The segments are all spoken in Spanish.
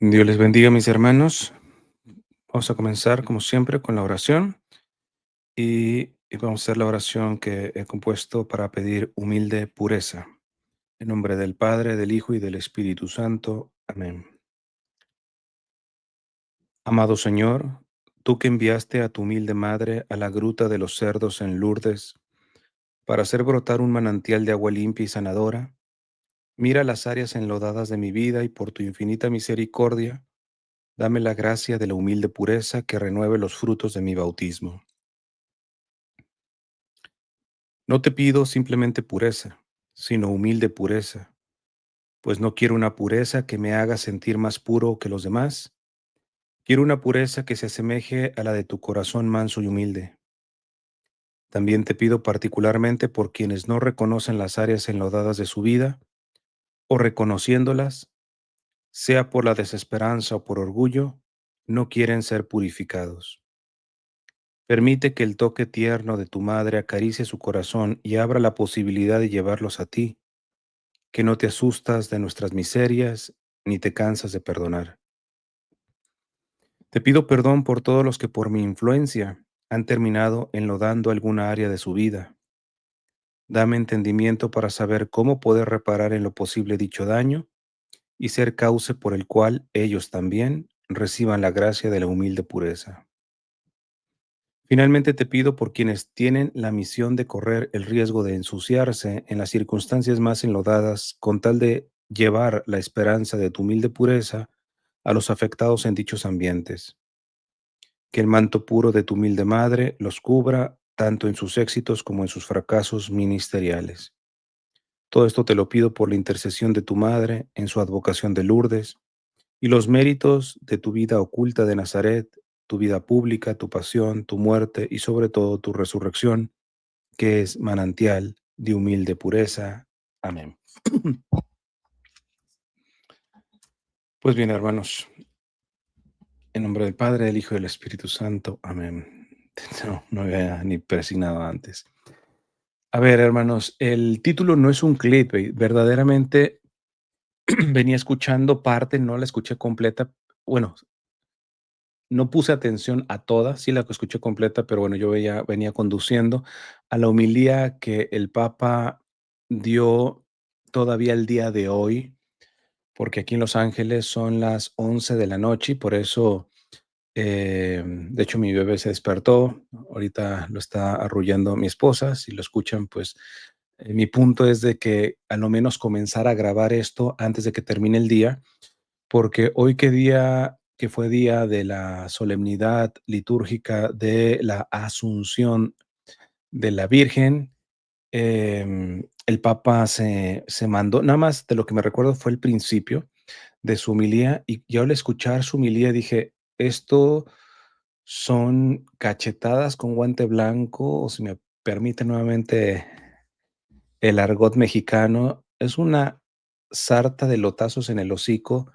Dios les bendiga, mis hermanos. Vamos a comenzar, como siempre, con la oración y vamos a hacer la oración que he compuesto para pedir humilde pureza. En nombre del Padre, del Hijo y del Espíritu Santo. Amén. Amado Señor, tú que enviaste a tu humilde madre a la gruta de los cerdos en Lourdes para hacer brotar un manantial de agua limpia y sanadora, mira las áreas enlodadas de mi vida y por tu infinita misericordia, dame la gracia de la humilde pureza que renueve los frutos de mi bautismo. No te pido simplemente pureza, sino humilde pureza, pues no quiero una pureza que me haga sentir más puro que los demás. Quiero una pureza que se asemeje a la de tu corazón manso y humilde. También te pido particularmente por quienes no reconocen las áreas enlodadas de su vida, o reconociéndolas, sea por la desesperanza o por orgullo, no quieren ser purificados. Permite que el toque tierno de tu madre acaricie su corazón y abra la posibilidad de llevarlos a ti, que no te asustas de nuestras miserias ni te cansas de perdonar. Te pido perdón por todos los que por mi influencia han terminado enlodando alguna área de su vida. Dame entendimiento para saber cómo poder reparar en lo posible dicho daño y ser cauce por el cual ellos también reciban la gracia de la humilde pureza. Finalmente te pido por quienes tienen la misión de correr el riesgo de ensuciarse en las circunstancias más enlodadas con tal de llevar la esperanza de tu humilde pureza a los afectados en dichos ambientes. Que el manto puro de tu humilde madre los cubra tanto en sus éxitos como en sus fracasos ministeriales. Todo esto te lo pido por la intercesión de tu madre en su advocación de Lourdes y los méritos de tu vida oculta de Nazaret, tu vida pública, tu pasión, tu muerte y sobre todo tu resurrección, que es manantial de humilde pureza. Amén. Pues bien, hermanos, en nombre del Padre, del Hijo y del Espíritu Santo. Amén. No había ni persignado antes. A ver, hermanos, el título no es un clickbait. Verdaderamente venía escuchando parte, no la escuché completa. Bueno, no puse atención a toda, sí la escuché completa, pero bueno, yo venía conduciendo a la homilía que el Papa dio todavía el día de hoy, porque aquí en Los Ángeles son las 11 de la noche y por eso, de hecho, mi bebé se despertó. Ahorita lo está arrullando mi esposa. Si lo escuchan, pues mi punto es de que a lo menos comenzar a grabar esto antes de que termine el día, porque hoy que fue día de la solemnidad litúrgica de la Asunción de la Virgen, el Papa se mandó, nada más de lo que me recuerdo fue el principio de su homilía, y yo al escuchar su homilía dije, esto son cachetadas con guante blanco, o si me permite nuevamente el argot mexicano, es una sarta de lotazos en el hocico,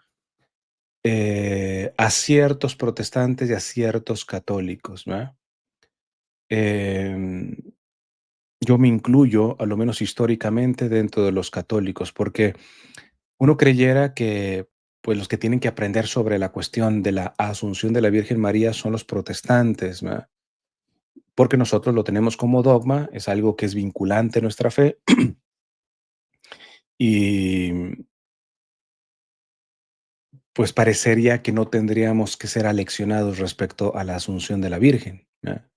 a ciertos protestantes y a ciertos católicos, ¿verdad? Em, yo me incluyo, a lo menos históricamente, dentro de los católicos, porque uno creyera que, pues, los que tienen que aprender sobre la cuestión de la Asunción de la Virgen María son los protestantes, ¿verdad? Porque nosotros lo tenemos como dogma, es algo que es vinculante en nuestra fe, y pues parecería que no tendríamos que ser aleccionados respecto a la Asunción de la Virgen, ¿verdad?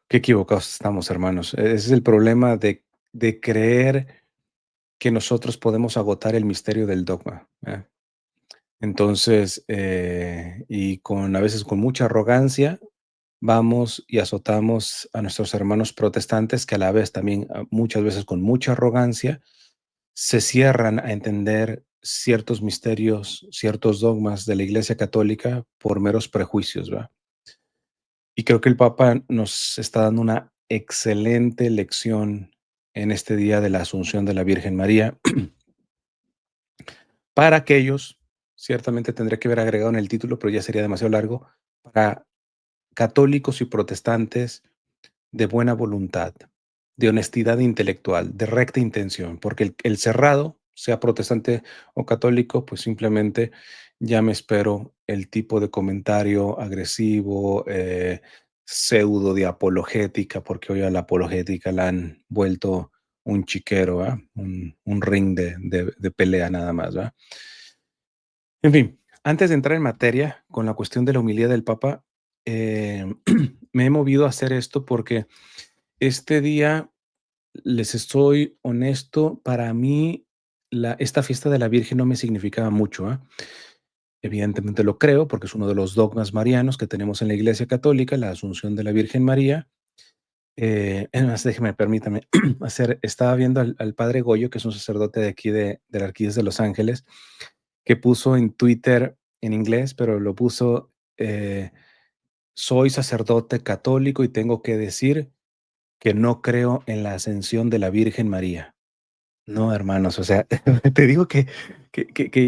Qué equivocados estamos, hermanos. Ese es el problema de creer que nosotros podemos agotar el misterio del dogma, ¿verdad? Entonces, y con a veces con mucha arrogancia, vamos y azotamos a nuestros hermanos protestantes que a la vez también, muchas veces con mucha arrogancia, se cierran a entender ciertos misterios, ciertos dogmas de la Iglesia Católica por meros prejuicios, ¿verdad? Y creo que el Papa nos está dando una excelente lección en este día de la Asunción de la Virgen María. Para aquellos, ciertamente tendré que haber agregado en el título, pero ya sería demasiado largo, para católicos y protestantes de buena voluntad, de honestidad intelectual, de recta intención, porque el cerrado sea protestante o católico, pues simplemente ya me espero el tipo de comentario agresivo, pseudo de apologética, porque hoy a la apologética la han vuelto un chiquero, ¿verdad? Un ring de pelea nada más, ¿verdad? En fin, antes de entrar en materia con la cuestión de la humildad del Papa, me he movido a hacer esto porque este día, les estoy honesto, para mí esta fiesta de la Virgen no me significaba mucho, ¿ah? Evidentemente lo creo porque es uno de los dogmas marianos que tenemos en la Iglesia Católica, la Asunción de la Virgen María. Es más, déjeme, permítame estaba viendo al padre Goyo, que es un sacerdote de aquí de la Arquidiócesis de Los Ángeles, que puso en Twitter en inglés, pero lo puso, soy sacerdote católico y tengo que decir que no creo en la ascensión de la Virgen María. No, hermanos, o sea, te digo que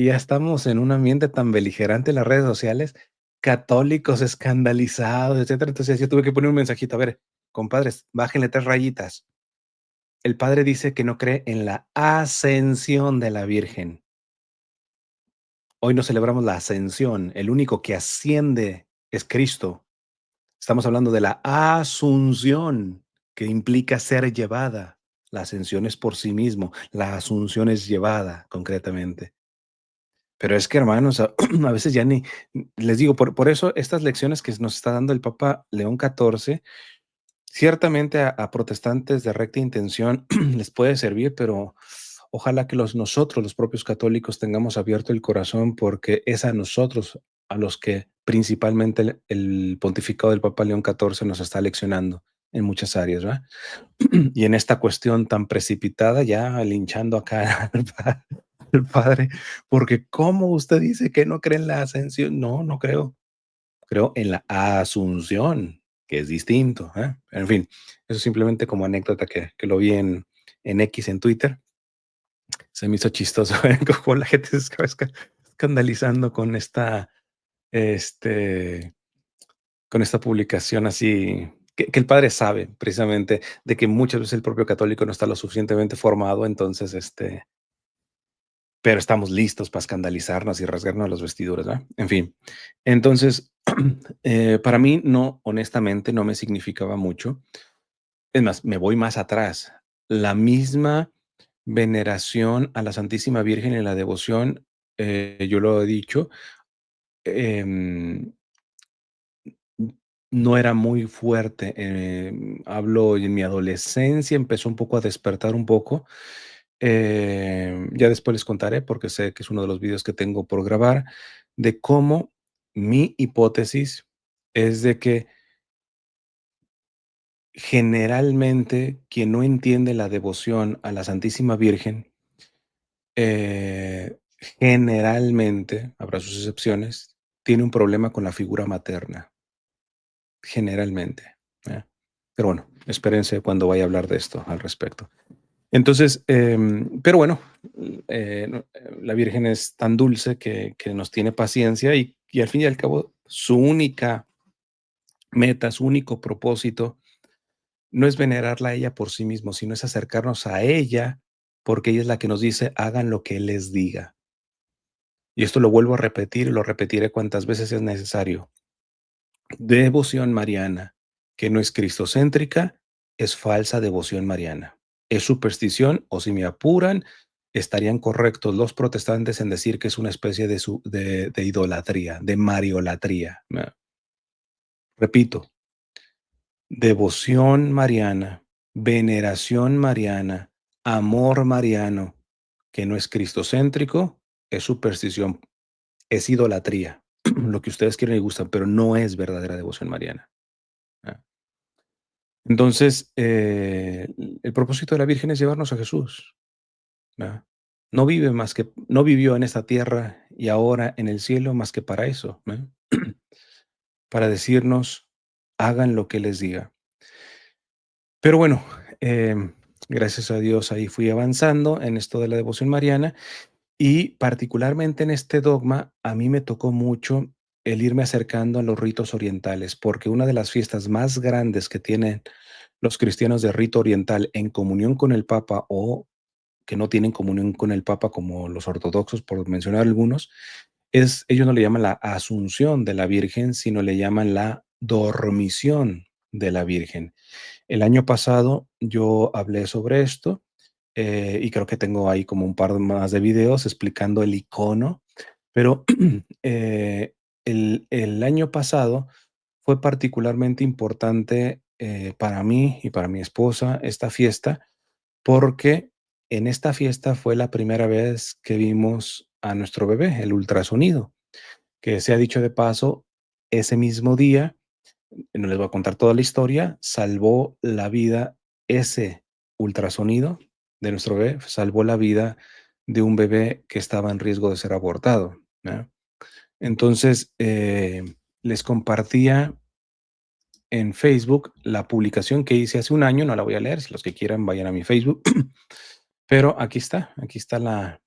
ya estamos en un ambiente tan beligerante en las redes sociales, católicos escandalizados, etcétera. Entonces, yo tuve que poner un mensajito, a ver, compadres, bájenle 3 rayitas. El padre dice que no cree en la ascensión de la Virgen. Hoy no celebramos la ascensión, el único que asciende es Cristo. Estamos hablando de la asunción, que implica ser llevada. La ascensión es por sí mismo, la asunción es llevada concretamente. Pero es que, hermanos, a veces ya ni les digo, por eso estas lecciones que nos está dando el Papa León XIV, ciertamente a protestantes de recta intención les puede servir, pero ojalá que nosotros, los propios católicos, tengamos abierto el corazón, porque es a nosotros a los que principalmente el pontificado del Papa León XIV nos está leccionando en muchas áreas, ¿verdad? Y en esta cuestión tan precipitada, ya linchando acá al padre, porque ¿cómo usted dice que no cree en la ascensión? No, no creo. Creo en la asunción, que es distinto, ¿eh? En fin, eso simplemente como anécdota que lo vi en X, en Twitter. Se me hizo chistoso, ¿eh? Como la gente se estaba escandalizando con este, con esta publicación así, que el padre sabe precisamente de que muchas veces el propio católico no está lo suficientemente formado, entonces, pero estamos listos para escandalizarnos y rasgarnos las vestiduras, ¿verdad? En fin, entonces, para mí no, honestamente, no me significaba mucho. Es más, me voy más atrás. La misma veneración a la Santísima Virgen y la devoción, yo lo he dicho, em, no era muy fuerte. Hablo en mi adolescencia, empezó un poco a despertar un poco. Ya después les contaré, porque sé que es uno de los videos que tengo por grabar, de cómo mi hipótesis es de que generalmente quien no entiende la devoción a la Santísima Virgen, generalmente, habrá sus excepciones, tiene un problema con la figura materna, generalmente. ¿Eh? Pero bueno, espérense cuando vaya a hablar de esto al respecto. Entonces, pero bueno, la Virgen es tan dulce que nos tiene paciencia y al fin y al cabo su única meta, su único propósito no es venerarla a ella por sí mismo, sino es acercarnos a ella porque ella es la que nos dice, hagan lo que Él les diga. Y esto lo vuelvo a repetir y lo repetiré cuantas veces es necesario. Devoción mariana, que no es cristocéntrica, es falsa devoción mariana. Es superstición, o si me apuran, estarían correctos los protestantes en decir que es una especie de idolatría, de mariolatría. Repito, devoción mariana, veneración mariana, amor mariano, que no es cristocéntrico, es superstición, es idolatría, lo que ustedes quieren y gustan, pero no es verdadera devoción mariana. ¿Ah? Entonces, el propósito de la Virgen es llevarnos a Jesús. ¿Verdad? No vivió en esta tierra y ahora en el cielo más que para eso, ¿verdad? Para decirnos, hagan lo que les diga. Pero bueno, gracias a Dios ahí fui avanzando en esto de la devoción mariana y particularmente en este dogma a mí me tocó mucho el irme acercando a los ritos orientales, porque una de las fiestas más grandes que tienen los cristianos de rito oriental en comunión con el Papa o que no tienen comunión con el Papa como los ortodoxos, por mencionar algunos, ellos no le llaman la asunción de la Virgen, sino le llaman la dormición de la Virgen. El año pasado yo hablé sobre esto, y creo que tengo ahí como un par más de videos explicando el icono, pero el año pasado fue particularmente importante para mí y para mi esposa esta fiesta, porque en esta fiesta fue la primera vez que vimos a nuestro bebé, el ultrasonido, que se ha dicho de paso, ese mismo día, no les voy a contar toda la historia, salvó la vida ese ultrasonido de nuestro bebé, salvó la vida de un bebé que estaba en riesgo de ser abortado, ¿verdad? Entonces, les compartía en Facebook la publicación que hice hace un año, no la voy a leer, si los que quieran vayan a mi Facebook, pero aquí está la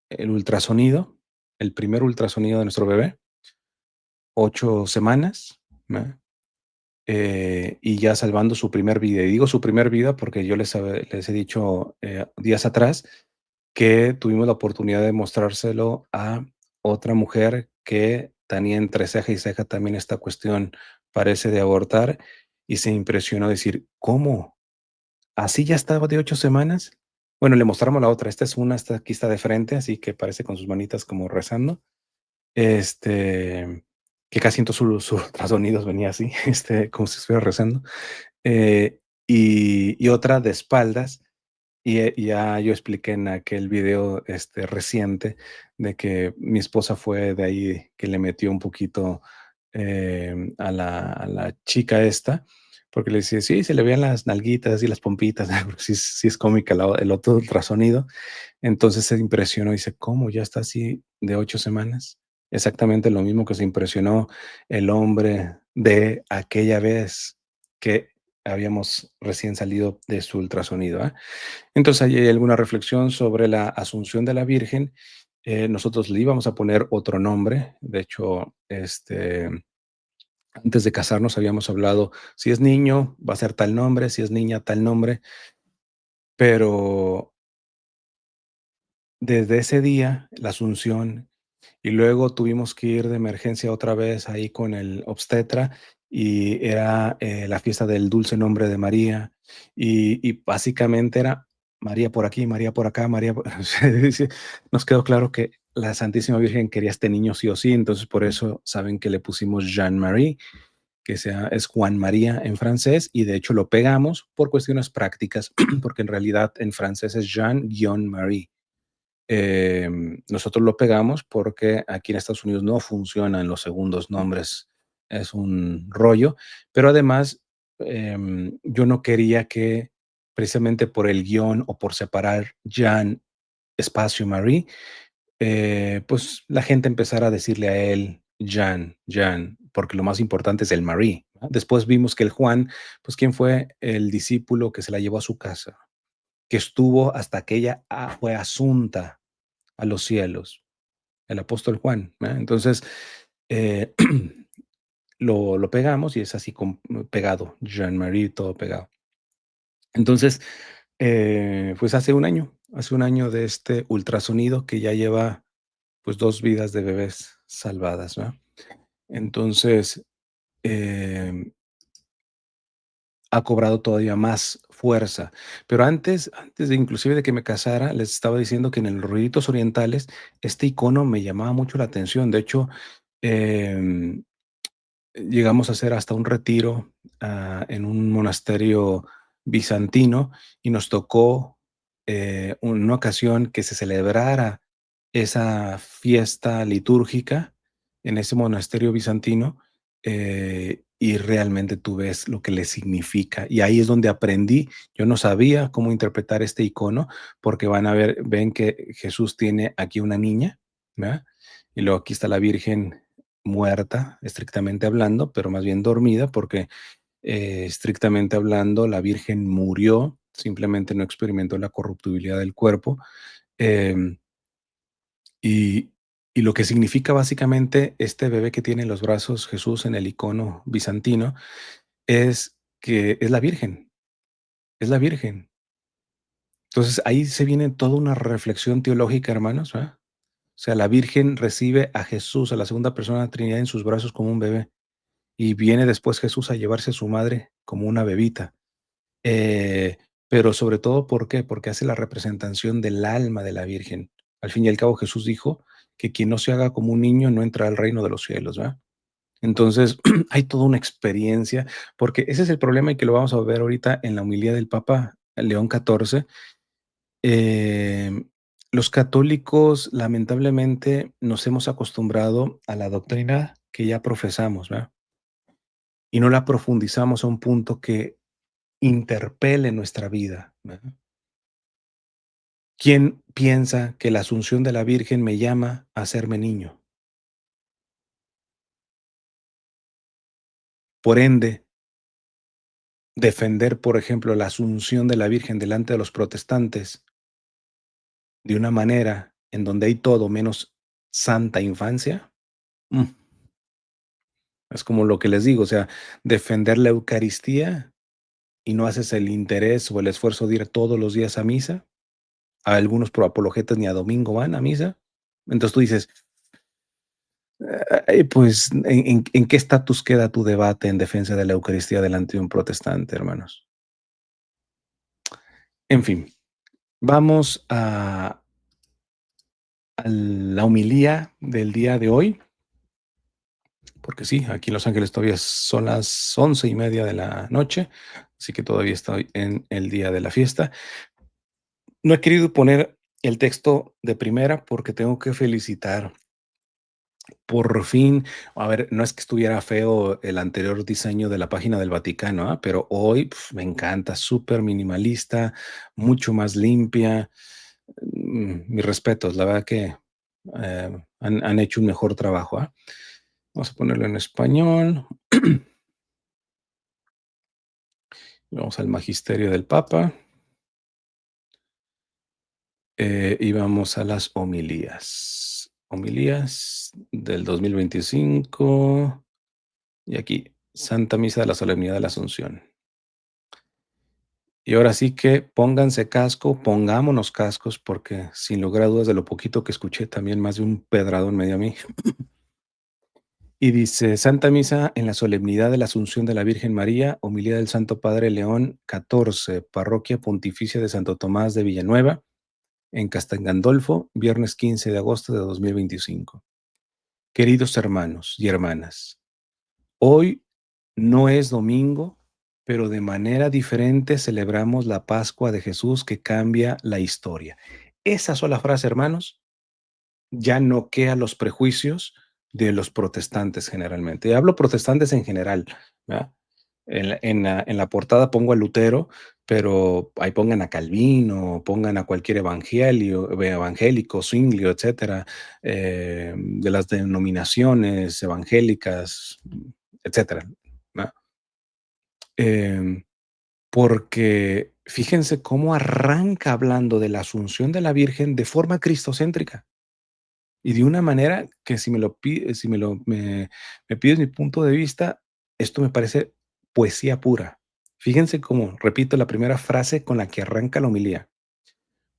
el ultrasonido, el primer ultrasonido de nuestro bebé, 8 semanas, ¿verdad? Y ya salvando su primer vida. Y digo su primer vida porque yo les he dicho, días atrás que tuvimos la oportunidad de mostrárselo a otra mujer que tenía entre ceja y ceja también esta cuestión, parece, de abortar, y se impresionó decir: "¿Cómo? ¿Así ya estaba de 8 semanas?". Bueno, le mostramos la otra, esta es una, esta aquí está de frente, así que parece con sus manitas como rezando, este, que casi en todos sus ultrasonidos venía así, como si estuviera rezando, y otra de espaldas, y ya yo expliqué en aquel video, reciente, de que mi esposa fue de ahí que le metió un poquito, a la chica esta, porque le decía: "Sí, se le veían las nalguitas y las pompitas", sí es cómica el otro ultrasonido. Entonces se impresionó, dice: "¿Cómo? ¿Ya está así de 8 semanas?". Exactamente lo mismo que se impresionó el hombre de aquella vez que habíamos recién salido de su ultrasonido, ¿ah? Entonces, ahí hay alguna reflexión sobre la Asunción de la Virgen. Nosotros le íbamos a poner otro nombre. De hecho, antes de casarnos habíamos hablado, si es niño, va a ser tal nombre, si es niña, tal nombre, pero desde ese día, la Asunción, y luego tuvimos que ir de emergencia otra vez ahí con el obstetra, y era, la fiesta del dulce nombre de María, y básicamente era María por aquí, María por acá, María por sí, nos quedó claro que la Santísima Virgen quería este niño sí o sí, entonces por eso saben que le pusimos Jean-Marie, es Juan María en francés, y de hecho lo pegamos por cuestiones prácticas, porque en realidad en francés es Jean-Marie. Nosotros lo pegamos porque aquí en Estados Unidos no funcionan los segundos nombres, es un rollo, pero además, yo no quería que precisamente por el guión o por separar Jean espacio Marie, pues la gente empezara a decirle a él Jean, Jean, porque lo más importante es el Marie, ¿no? Después vimos que el Juan, pues, ¿quién fue el discípulo que se la llevó a su casa? Que estuvo hasta que ella fue asunta a los cielos, el apóstol Juan, ¿verdad? Entonces, eh, lo pegamos y es así pegado, Jean-Marie, todo pegado. Entonces, pues hace un año de este ultrasonido que ya lleva pues 2 vidas de bebés salvadas, ¿verdad? Entonces, em, ha cobrado todavía más fuerza. Pero antes de inclusive de que me casara, les estaba diciendo que en los Ritos Orientales este icono me llamaba mucho la atención. De hecho, em, llegamos a hacer hasta un retiro, en un monasterio bizantino, y nos tocó, una ocasión que se celebrara esa fiesta litúrgica en ese monasterio bizantino, y realmente tú ves lo que le significa. Y ahí es donde aprendí. Yo no sabía cómo interpretar este icono, porque ven que Jesús tiene aquí una niña, ¿verdad? Y luego aquí está la Virgen muerta, estrictamente hablando, pero más bien dormida, porque estrictamente hablando, la Virgen murió, simplemente no experimentó la corruptibilidad del cuerpo. em, y, y lo que significa básicamente este bebé que tiene en los brazos Jesús en el icono bizantino es que es la Virgen, es la Virgen. Entonces, ahí se viene toda una reflexión teológica, hermanos, ¿verdad? O sea, la Virgen recibe a Jesús, a la segunda persona de la Trinidad, en sus brazos como un bebé, y viene después Jesús a llevarse a su madre como una bebita. Eh, pero sobre todo, ¿por qué? Porque hace la representación del alma de la Virgen. Al fin y al cabo, Jesús dijo que quien no se haga como un niño no entra al reino de los cielos, ¿verdad? Entonces, hay toda una experiencia, porque ese es el problema y que lo vamos a ver ahorita en la homilía del Papa León XIV. Los católicos, lamentablemente, nos hemos acostumbrado a la doctrina que ya profesamos, ¿verdad? Y no la profundizamos a un punto que interpele nuestra vida, ¿verdad? ¿Quién piensa que la asunción de la Virgen me llama a hacerme niño? Por ende, defender, por ejemplo, la asunción de la Virgen delante de los protestantes de una manera en donde hay todo menos santa infancia, mm, es como lo que les digo, o sea, defender la Eucaristía y no haces el interés o el esfuerzo de ir todos los días a misa. A algunos pro apologetas ni a domingo van a misa. Entonces tú dices, pues, ¿en qué estatus queda tu debate en defensa de la Eucaristía delante de un protestante, hermanos? En fin, vamos a la homilía del día de hoy, porque sí, aquí en Los Ángeles todavía son las 11:30 de la noche, así que todavía estoy en el día de la fiesta. No he querido poner el texto de primera porque tengo que felicitar. Por fin, a ver, no es que estuviera feo el anterior diseño de la página del Vaticano, pero hoy me encanta, súper minimalista, mucho más limpia. Mis respetos, la verdad que han hecho un mejor trabajo. Vamos a ponerlo en español. Vamos al magisterio del Papa y vamos a las homilías. Homilías del 2025. Y aquí, Santa Misa de la Solemnidad de la Asunción. Y ahora sí que pónganse casco, pongámonos cascos, porque sin lugar a dudas de lo poquito que escuché, también más de un pedradón me dio a mí. Y dice: Santa Misa en la solemnidad de la Asunción de la Virgen María, homilía del Santo Padre León XIV, Parroquia Pontificia de Santo Tomás de Villanueva, en Castel Gandolfo, viernes 15 de agosto de 2025. Queridos hermanos y hermanas, hoy no es domingo, pero de manera diferente celebramos la Pascua de Jesús que cambia la historia. Esa sola frase, hermanos, ya noquea los prejuicios de los protestantes generalmente. Y hablo protestantes en general, ¿verdad? En la portada pongo a Lutero, pero ahí pongan a Calvino, pongan a cualquier evangélico, Zwinglio, etcétera, de las denominaciones evangélicas, etcétera, ¿verdad? Em, Porque fíjense cómo arranca hablando de la asunción de la Virgen de forma cristocéntrica y de una manera que si me pides mi punto de vista, esto me parece poesía pura. Fíjense cómo, repito la primera frase con la que arranca la homilía.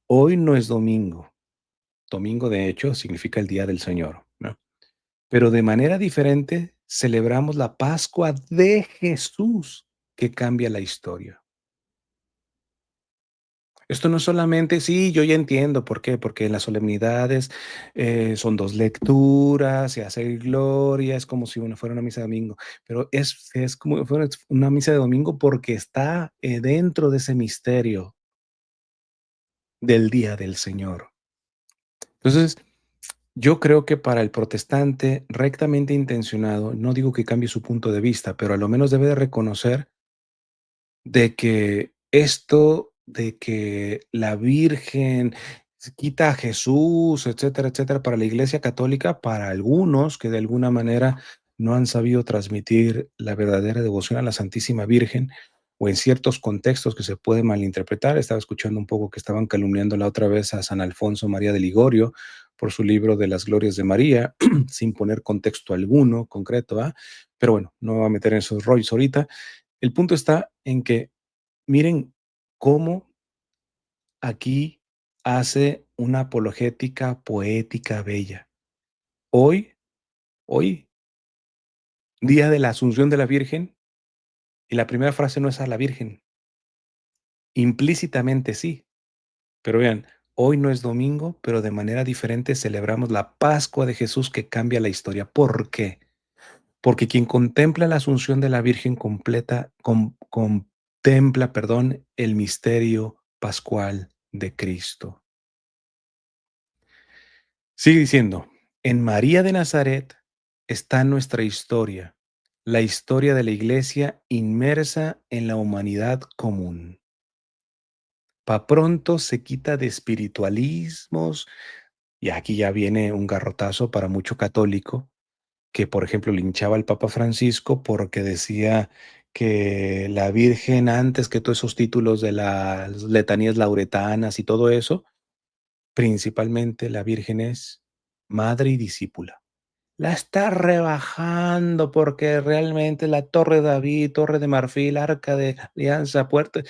Hoy no es domingo. Domingo, de hecho, significa el día del Señor, ¿no? Pero de manera diferente celebramos la Pascua de Jesús que cambia la historia. Esto no solamente sí, yo ya entiendo, ¿por qué? Porque en las solemnidades, son 2 lecturas, se hace gloria, es como si fuera una misa de domingo, pero es como si fuera una misa de domingo porque está, dentro de ese misterio del día del Señor. Entonces, yo creo que para el protestante rectamente intencionado, no digo que cambie su punto de vista, pero a lo menos debe de reconocer de que esto de que la Virgen se quita a Jesús, etcétera, etcétera, para la Iglesia Católica, para algunos que de alguna manera no han sabido transmitir la verdadera devoción a la Santísima Virgen, o en ciertos contextos que se puede malinterpretar. Estaba escuchando un poco que estaban calumniando la otra vez a San Alfonso María de Ligorio por su libro de las Glorias de María, sin poner contexto alguno concreto, ¿ah? Pero bueno, no me voy a meter en esos rollos ahorita. El punto está en que miren cómo aquí hace una apologética poética bella. Hoy, hoy, día de la Asunción de la Virgen, y la primera frase no es a la Virgen, implícitamente sí, pero vean, hoy no es domingo, pero de manera diferente celebramos la Pascua de Jesús que cambia la historia. ¿Por qué? Porque quien contempla la Asunción de la Virgen contempla, perdón, el misterio pascual de Cristo. Sigue diciendo, en María de Nazaret está nuestra historia, la historia de la iglesia inmersa en la humanidad común. Pa pronto se quita de espiritualismos, y aquí ya viene un garrotazo para mucho católico, que por ejemplo linchaba al Papa Francisco porque decía que la Virgen, antes que todos esos títulos de las letanías lauretanas y todo eso, principalmente la Virgen es madre y discípula. La está rebajando porque realmente la Torre de David, Torre de Marfil, Arca de Alianza, Puerta.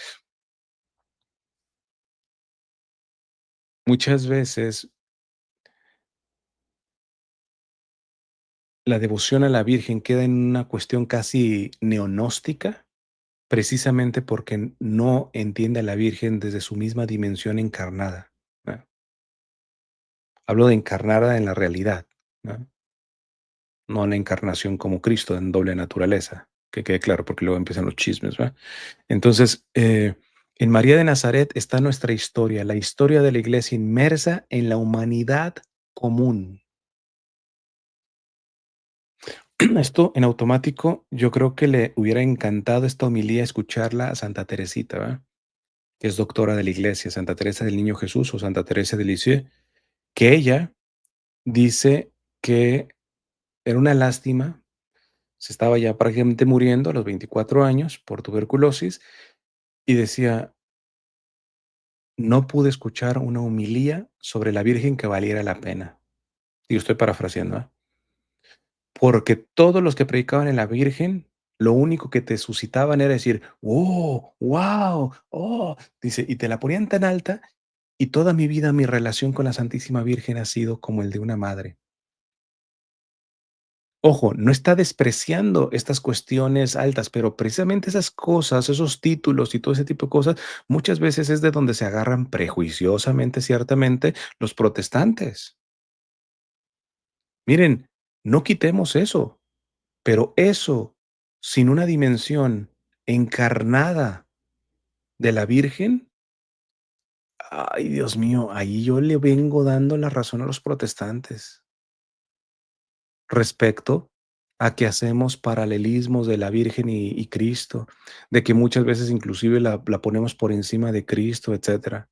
Muchas veces la devoción a la Virgen queda en una cuestión casi neonóstica, precisamente porque no entiende a la Virgen desde su misma dimensión encarnada, ¿no? Hablo de encarnada en la realidad, ¿no? No la encarnación como Cristo en doble naturaleza, que quede claro, porque luego empiezan los chismes, ¿verdad? Entonces, en María de Nazaret está nuestra historia, la historia de la iglesia inmersa en la humanidad común. Esto en automático, yo creo que le hubiera encantado esta homilía escucharla a Santa Teresita, ¿verdad? Que es doctora de la iglesia, Santa Teresa del Niño Jesús o Santa Teresa de Lisieux, que ella dice que era una lástima, se estaba ya prácticamente muriendo a los 24 años por tuberculosis y decía, no pude escuchar una homilía sobre la Virgen que valiera la pena. Y estoy parafraseando, ¿ah? Porque todos los que predicaban en la Virgen, lo único que te suscitaban era decir: "Oh, guau, oh", dice, y te la ponían tan alta, y toda mi vida mi relación con la Santísima Virgen ha sido como el de una madre. Ojo, no está despreciando estas cuestiones altas, pero precisamente esas cosas, esos títulos y todo ese tipo de cosas, muchas veces es de donde se agarran prejuiciosamente, ciertamente, los protestantes. Miren, no quitemos eso. Pero eso, sin una dimensión encarnada de la Virgen, ay, Dios mío, ahí yo le vengo dando la razón a los protestantes respecto a que hacemos paralelismos de la Virgen y Cristo, de que muchas veces inclusive la ponemos por encima de Cristo, etcétera.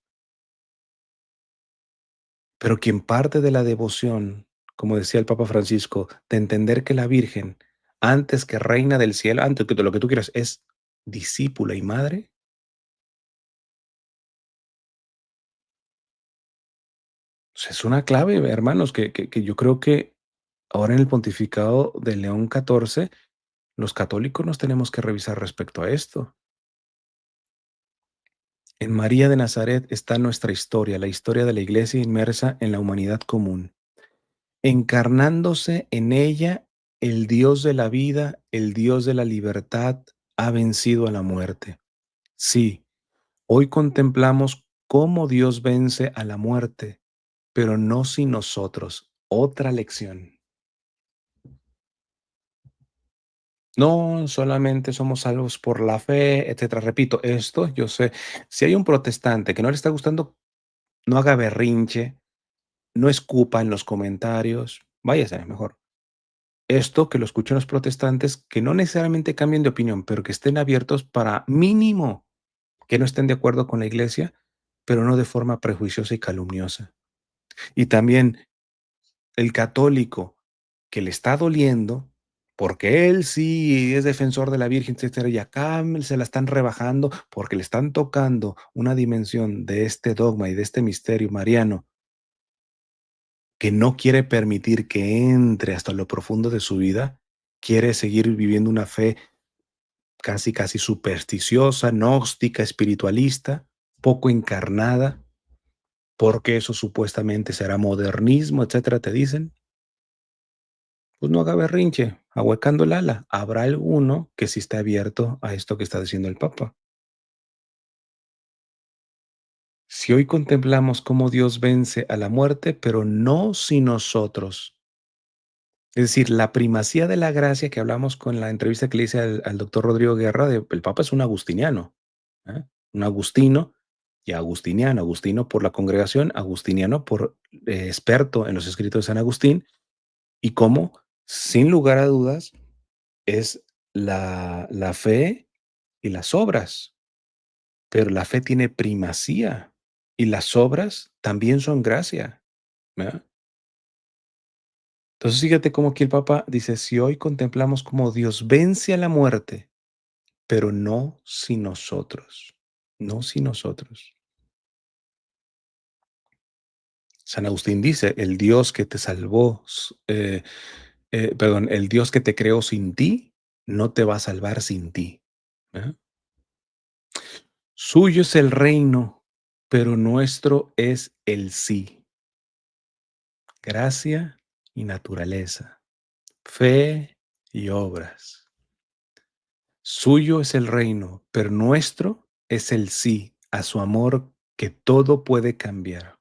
Pero quien parte de la devoción, como decía el Papa Francisco, de entender que la Virgen, antes que reina del cielo, antes que de lo que tú quieras, es discípula y madre. Pues, es una clave, hermanos, que yo creo que ahora en el pontificado de León XIV, los católicos nos tenemos que revisar respecto a esto. En María de Nazaret está nuestra historia, la historia de la Iglesia inmersa en la humanidad común, encarnándose en ella el Dios de la vida, el Dios de la libertad, ha vencido a la muerte. Sí, hoy contemplamos cómo Dios vence a la muerte, pero no sin nosotros. Otra lección. No solamente somos salvos por la fe, etcétera. Repito, esto yo sé, si hay un protestante que no le está gustando, no haga berrinche, no escupa en los comentarios, váyase mejor. Esto que lo escuchen los protestantes, que no necesariamente cambien de opinión, pero que estén abiertos para mínimo que no estén de acuerdo con la iglesia, pero no de forma prejuiciosa y calumniosa. Y también el católico que le está doliendo, porque él sí es defensor de la Virgen, etcétera, y acá se la están rebajando porque le están tocando una dimensión de este dogma y de este misterio mariano que no quiere permitir que entre hasta lo profundo de su vida, quiere seguir viviendo una fe casi, casi supersticiosa, gnóstica, espiritualista, poco encarnada. porque eso supuestamente será modernismo, etcétera, te dicen, pues no haga berrinche, ahuecando el ala. Habrá alguno que sí esté abierto a esto que está diciendo el Papa. Si hoy contemplamos cómo Dios vence a la muerte, pero no sin nosotros. Es decir, la primacía de la gracia que hablamos con la entrevista que le hice al doctor Rodrigo Guerra, el Papa es un agustiniano, ¿eh? Un agustino y agustiniano, agustino por la congregación, agustiniano por experto en los escritos de San Agustín, y cómo, sin lugar a dudas, es la fe y las obras, pero la fe tiene primacía y las obras también son gracia, ¿verdad? Entonces, fíjate cómo aquí el Papa dice: "Si hoy contemplamos cómo Dios vence a la muerte, pero no sin nosotros, no sin nosotros". San Agustín dice: "El Dios que te salvó, perdón, el Dios que te creó sin ti, no te va a salvar sin ti", ¿verdad? Suyo es el reino, pero nuestro es el sí, gracia y naturaleza, fe y obras. Suyo es el reino, pero nuestro es el sí a su amor que todo puede cambiar.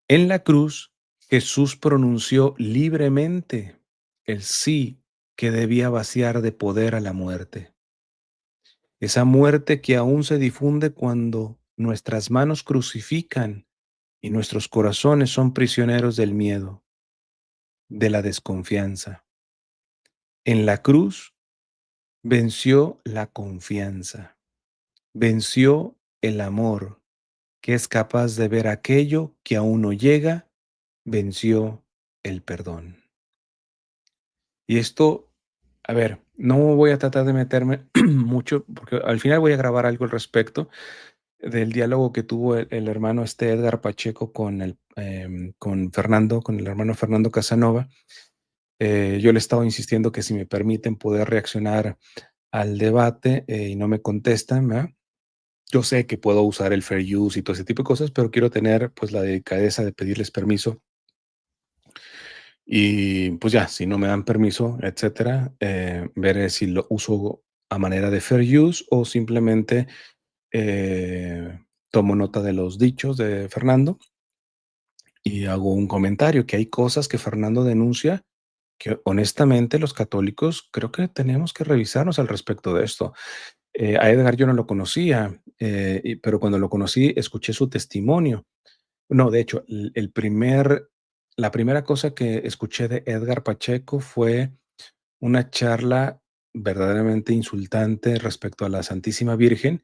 En la cruz, Jesús pronunció libremente el sí que debía vaciar de poder a la muerte. Esa muerte que aún se difunde cuando nuestras manos crucifican y nuestros corazones son prisioneros del miedo, de la desconfianza. En la cruz venció la confianza, venció el amor, que es capaz de ver aquello que aún no llega, venció el perdón. Y esto, a ver, no voy a tratar de meterme mucho, porque al final voy a grabar algo al respecto del diálogo que tuvo el hermano Edgar Pacheco con con Fernando, con el hermano Fernando Casanova. Yo le estaba insistiendo que si me permiten poder reaccionar al debate, y no me contestan, ¿verdad? Yo sé que puedo usar el fair use y todo ese tipo de cosas, pero quiero tener, pues, la delicadeza de pedirles permiso y, pues, ya, si no me dan permiso, etcétera, veré si lo uso a manera de fair use o simplemente, tomo nota de los dichos de Fernando y hago un comentario, que hay cosas que Fernando denuncia que honestamente los católicos creo que tenemos que revisarnos al respecto de esto. A Edgar yo no lo conocía, pero cuando lo conocí escuché su testimonio. No, de hecho, la primera cosa que escuché de Edgar Pacheco fue una charla verdaderamente insultante respecto a la Santísima Virgen,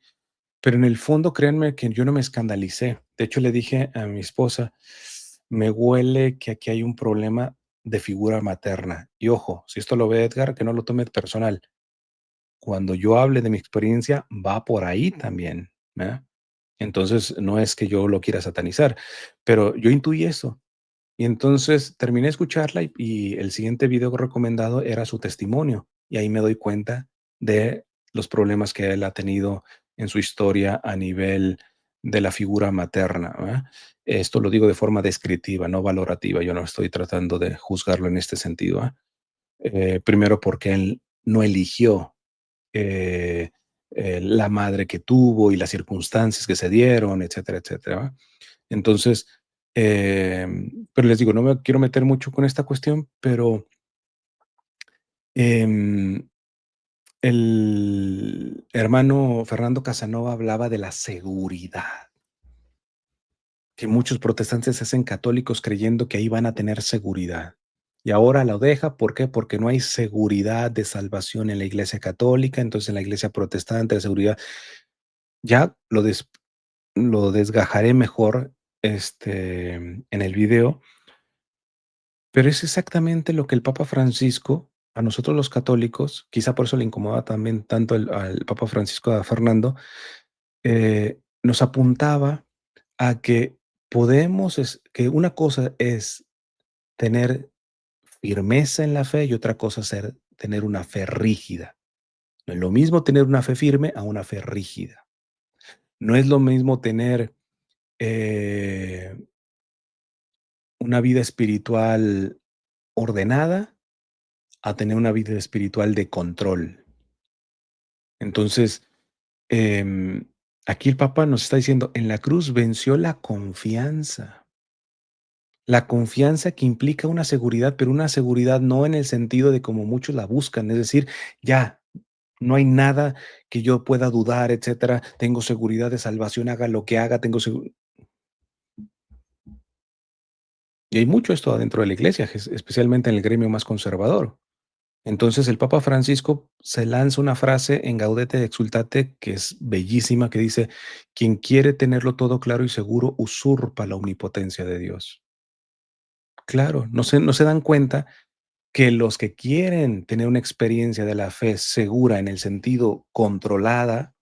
pero en el fondo, créanme que yo no me escandalicé. De hecho, le dije a mi esposa: "Me huele que aquí hay un problema de figura materna". Y ojo, si esto lo ve Edgar, que no lo tome personal. Cuando yo hable de mi experiencia, va por ahí también, ¿verdad? Entonces, no es que yo lo quiera satanizar, pero yo intuí eso. Y entonces terminé de escucharla y el siguiente video recomendado era su testimonio. Y ahí me doy cuenta de los problemas que él ha tenido en su historia a nivel de la figura materna, ¿verdad? Esto lo digo de forma descriptiva, no valorativa. Yo no estoy tratando de juzgarlo en este sentido, ¿ah? Primero porque él no eligió eh, la madre que tuvo y las circunstancias que se dieron, etcétera, etcétera, ¿va? Entonces, pero les digo, no me quiero meter mucho con esta cuestión, pero em, el hermano Fernando Casanova hablaba de la seguridad, que muchos protestantes se hacen católicos creyendo que ahí van a tener seguridad. Y ahora lo deja, ¿por qué? Porque no hay seguridad de salvación en la iglesia católica, entonces en la iglesia protestante la seguridad. Ya lo desgajaré mejor, en el video, pero es exactamente lo que el Papa Francisco, a nosotros los católicos, quizá por eso le incomoda también tanto al Papa Francisco a Fernando, nos apuntaba a que que una cosa es tener firmeza en la fe y otra cosa es tener una fe rígida. No es lo mismo tener una fe firme a una fe rígida. No es lo mismo tener eh, una vida espiritual ordenada a tener una vida espiritual de control. Entonces, em, aquí el Papa nos está diciendo, en la cruz venció la confianza que implica una seguridad, pero una seguridad no en el sentido de como muchos la buscan, es decir, ya, no hay nada que yo pueda dudar, etcétera, tengo seguridad de salvación, haga lo que haga, tengo segu y hay mucho esto adentro de la iglesia, especialmente en el gremio más conservador. Entonces, el Papa Francisco se lanza una frase en Gaudete et Exsultate que es bellísima, que dice: "Quien quiere tenerlo todo claro y seguro usurpa la omnipotencia de Dios". Claro, no se dan cuenta que los que quieren tener una experiencia de la fe segura en el sentido controlada,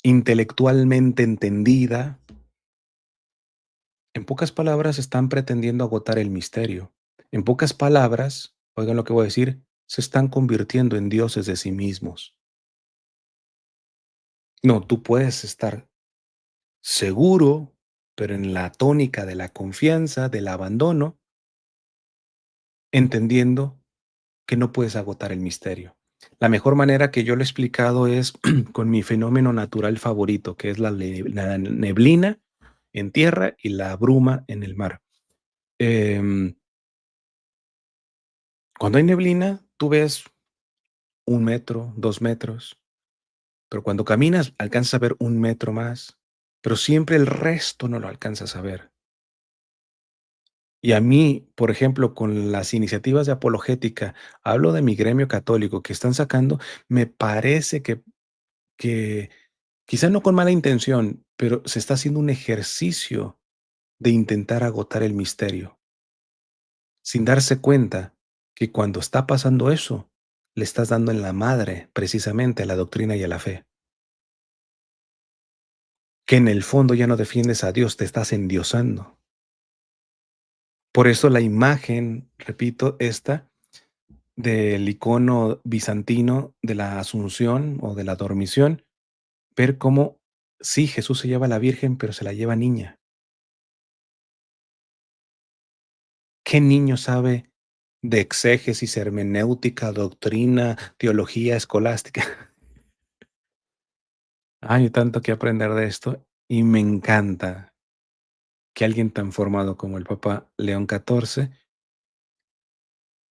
intelectualmente entendida, en pocas palabras están pretendiendo agotar el misterio. En pocas palabras, oigan lo que voy a decir, se están convirtiendo en dioses de sí mismos. No, tú puedes estar seguro, pero en la tónica de la confianza, del abandono, entendiendo que no puedes agotar el misterio. La mejor manera que yo lo he explicado es con mi fenómeno natural favorito, que es la neblina en tierra y la bruma en el mar. Em, Cuando hay neblina, tú ves 1 metro, 2 metros, pero cuando caminas alcanzas a ver 1 metro más, pero siempre el resto no lo alcanzas a ver. Y a mí, por ejemplo, con las iniciativas de apologética, hablo de mi gremio católico que están sacando, me parece que quizá no con mala intención, pero se está haciendo un ejercicio de intentar agotar el misterio, sin darse cuenta que cuando está pasando eso, le estás dando en la madre precisamente a la doctrina y a la fe, que en el fondo ya no defiendes a Dios, te estás endiosando. Por eso la imagen, repito, esta del icono bizantino de la Asunción o de la Dormición, ver cómo sí, Jesús se lleva a la Virgen, pero se la lleva niña. ¿Qué niño sabe de exégesis, hermenéutica, doctrina, teología escolástica? Hay tanto que aprender de esto y me encanta que alguien tan formado como el Papa León XIV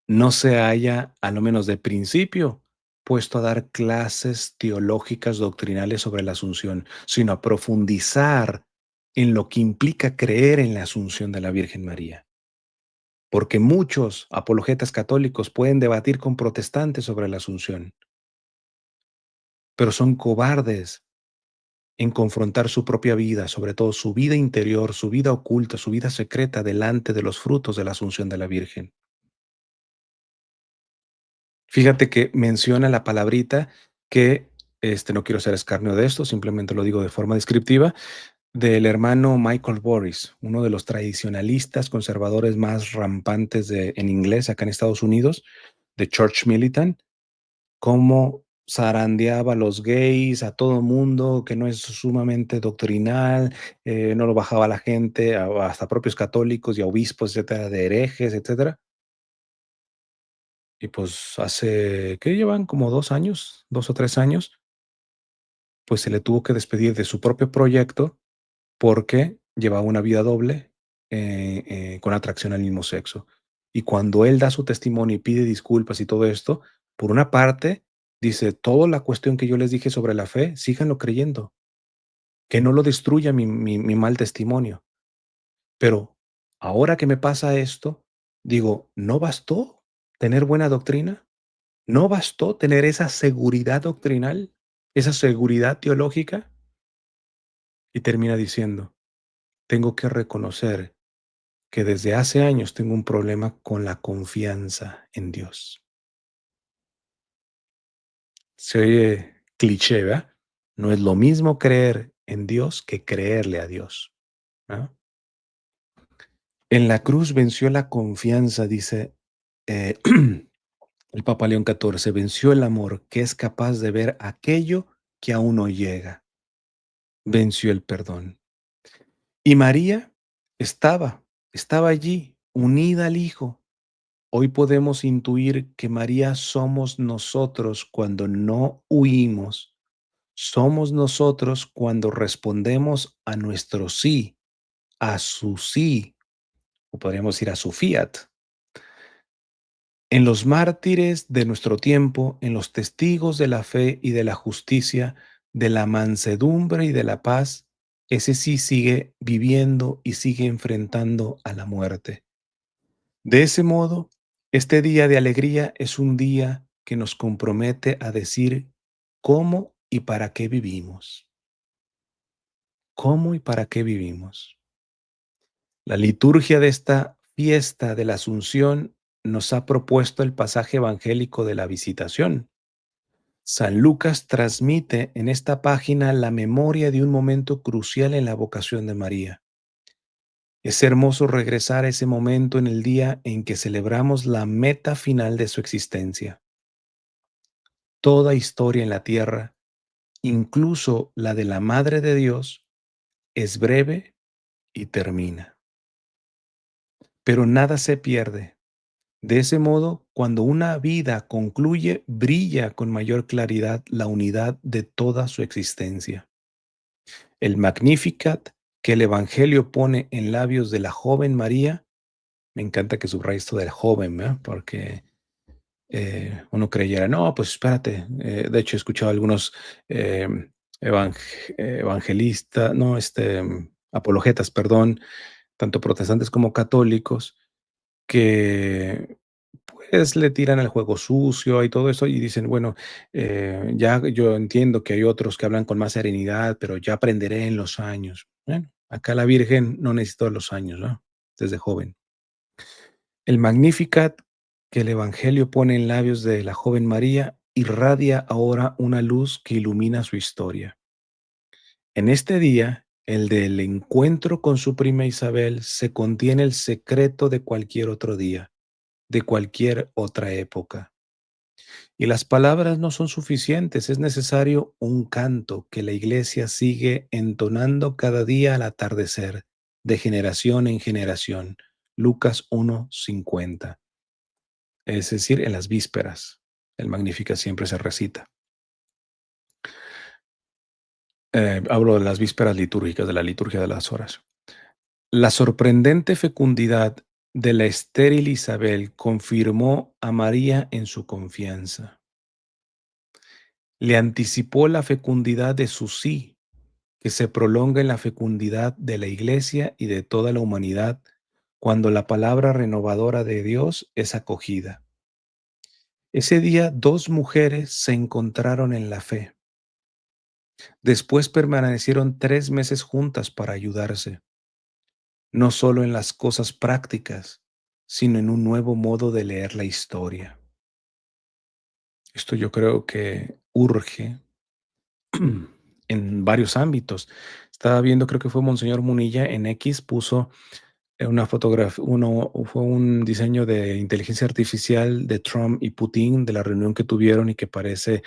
no se haya, a lo menos de principio, puesto a dar clases teológicas doctrinales sobre la Asunción, sino a profundizar en lo que implica creer en la Asunción de la Virgen María. Porque muchos apologetas católicos pueden debatir con protestantes sobre la Asunción, pero son cobardes en confrontar su propia vida, sobre todo su vida interior, su vida oculta, su vida secreta delante de los frutos de la Asunción de la Virgen. Fíjate que menciona la palabrita que, no quiero hacer escarnio de esto, simplemente lo digo de forma descriptiva, del hermano Michael Boris, uno de los tradicionalistas conservadores más rampantes en inglés acá en Estados Unidos, de Church Militant, cómo zarandeaba a los gays, a todo mundo, que no es sumamente doctrinal, no lo bajaba a la gente, hasta propios católicos y a obispos, etcétera, de herejes, etcétera. Y pues hace, ¿qué llevan? Como 2 años, 2 o 3 años, pues se le tuvo que despedir de su propio proyecto porque llevaba una vida doble con atracción al mismo sexo. Y cuando él da su testimonio y pide disculpas y todo esto, por una parte, dice, toda la cuestión que yo les dije sobre la fe, síganlo creyendo, que no lo destruya mi mal testimonio. Pero ahora que me pasa esto, digo, ¿no bastó tener buena doctrina? ¿No bastó tener esa seguridad doctrinal, esa seguridad teológica? Y termina diciendo, tengo que reconocer que desde hace años tengo un problema con la confianza en Dios. Se oye cliché, ¿verdad? No es lo mismo creer en Dios que creerle a Dios, ¿no? En la cruz venció la confianza, dice eh, el Papa León XIV, venció el amor que es capaz de ver aquello que aún no llega. venció el perdón. Y María estaba, estaba allí, unida al Hijo. Hoy podemos intuir que María somos nosotros cuando no huimos. Somos nosotros cuando respondemos a nuestro sí, a su sí, o podríamos decir a su fiat. En los mártires de nuestro tiempo, en los testigos de la fe y de la justicia, de la mansedumbre y de la paz, ese sí sigue viviendo y sigue enfrentando a la muerte. De ese modo, este día de alegría es un día que nos compromete a decir cómo y para qué vivimos. ¿Cómo y para qué vivimos? La liturgia de esta fiesta de la Asunción nos ha propuesto el pasaje evangélico de la Visitación. San Lucas transmite en esta página la memoria de un momento crucial en la vocación de María. Es hermoso regresar a ese momento en el día en que celebramos la meta final de su existencia. Toda historia en la tierra, incluso la de la Madre de Dios, es breve y termina. Pero nada se pierde. De ese modo, cuando una vida concluye, brilla con mayor claridad la unidad de toda su existencia. El Magnificat que el Evangelio pone en labios de la joven María, me encanta que subraye esto del joven, ¿verdad? Porque uno creyera, no, pues espérate. De hecho, he escuchado algunos eh, evangelistas, no, apologetas, perdón, tanto protestantes como católicos, que pues le tiran el juego sucio y todo eso y dicen, bueno, ya yo entiendo que hay otros que hablan con más serenidad, pero ya aprenderé en los años. Bueno, acá la Virgen no necesitó los años, ¿no? Desde joven. El Magnificat que el Evangelio pone en labios de la joven María irradia ahora una luz que ilumina su historia. En este día, el del encuentro con su prima Isabel, se contiene el secreto de cualquier otro día, de cualquier otra época. Y las palabras no son suficientes, es necesario un canto que la iglesia sigue entonando cada día al atardecer, de generación en generación. Lucas 1:50. Es decir, en las vísperas. El Magnífica siempre se recita. Hablo de las vísperas litúrgicas, de la liturgia de las horas. La sorprendente fecundidad de la estéril Isabel confirmó a María en su confianza. Le anticipó la fecundidad de su sí, que se prolonga en la fecundidad de la Iglesia y de toda la humanidad cuando la palabra renovadora de Dios es acogida. Ese día dos mujeres se encontraron en la fe. Después permanecieron 3 meses juntas para ayudarse, no solo en las cosas prácticas, sino en un nuevo modo de leer la historia. Esto yo creo que urge en varios ámbitos. Estaba viendo, creo que fue Monseñor Munilla en X, puso una fotografía, fue un diseño de inteligencia artificial de Trump y Putin, de la reunión que tuvieron y que parece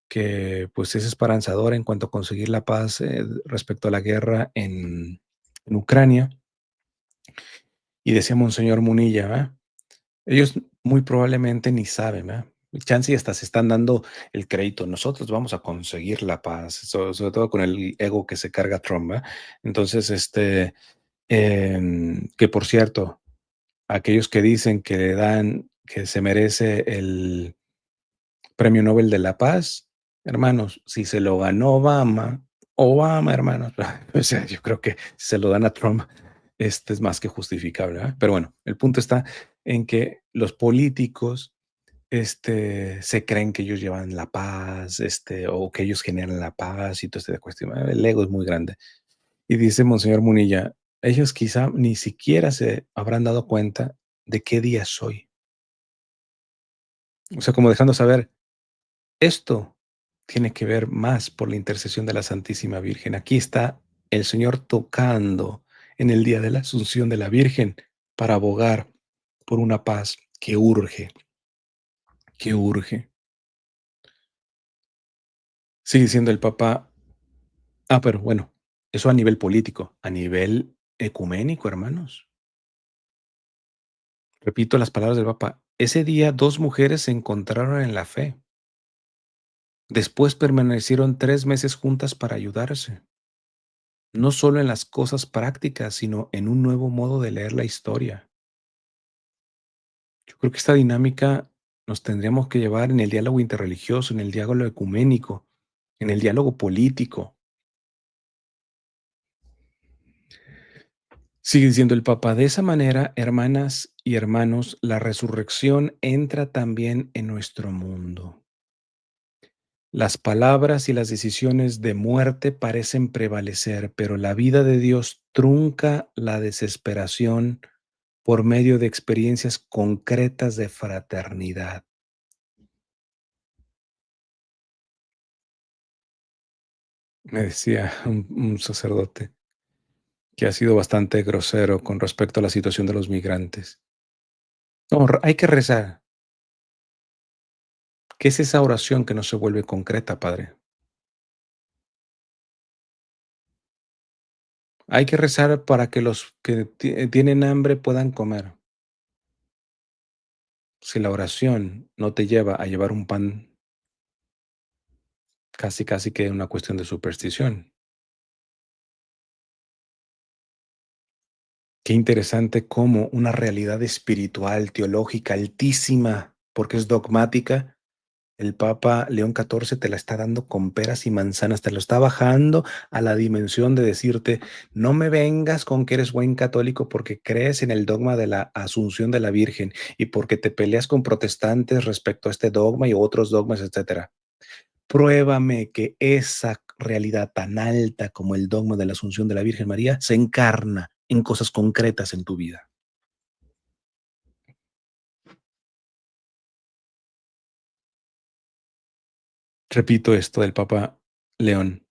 que pues es esperanzador en cuanto a conseguir la paz respecto a la guerra en Ucrania. Y decía Monseñor Munilla, ¿verdad? Ellos muy probablemente ni saben, ¿verdad? Chance y hasta se están dando el crédito. Nosotros vamos a conseguir la paz, sobre todo con el ego que se carga Trump, ¿verdad? Entonces, que por cierto, aquellos que dicen que le dan, que se merece el Premio Nobel de la Paz, hermanos, si se lo ganó Obama, hermanos, o sea, yo creo que si se lo dan a Trump, es más que justificable, ¿verdad? Pero bueno, el punto está en que los políticos, se creen que ellos llevan la paz, o que ellos generan la paz y todo este de cuestión. El ego es muy grande. Y dice Monseñor Munilla, ellos quizá ni siquiera se habrán dado cuenta de qué día soy. O sea, como dejando saber, esto tiene que ver más por la intercesión de la Santísima Virgen. Aquí está el Señor tocando en el día de la Asunción de la Virgen para abogar por una paz que urge, que urge. Sigue diciendo el Papa, Pero bueno, eso a nivel político, a nivel ecuménico, hermanos. Repito las palabras del Papa. Ese día 2 mujeres se encontraron en la fe. Después permanecieron 3 meses juntas para ayudarse, no solo en las cosas prácticas, sino en un nuevo modo de leer la historia. Yo creo que esta dinámica nos tendríamos que llevar en el diálogo interreligioso, en el diálogo ecuménico, en el diálogo político. Sigue diciendo el Papa, de esa manera, hermanas y hermanos, la resurrección entra también en nuestro mundo. Las palabras y las decisiones de muerte parecen prevalecer, pero la vida de Dios trunca la desesperación por medio de experiencias concretas de fraternidad. Me decía un sacerdote que ha sido bastante grosero con respecto a la situación de los migrantes. No, hay que rezar. ¿Qué es esa oración que no se vuelve concreta, Padre? Hay que rezar para que los que tienen hambre puedan comer. Si la oración no te lleva a llevar un pan, casi, casi que una cuestión de superstición. Qué interesante cómo una realidad espiritual, teológica, altísima, porque es dogmática, el Papa León XIV te la está dando con peras y manzanas, te lo está bajando a la dimensión de decirte, no me vengas con que eres buen católico porque crees en el dogma de la Asunción de la Virgen y porque te peleas con protestantes respecto a este dogma y otros dogmas, etcétera. Pruébame que esa realidad tan alta como el dogma de la Asunción de la Virgen María se encarna en cosas concretas en tu vida. Repito esto del Papa León.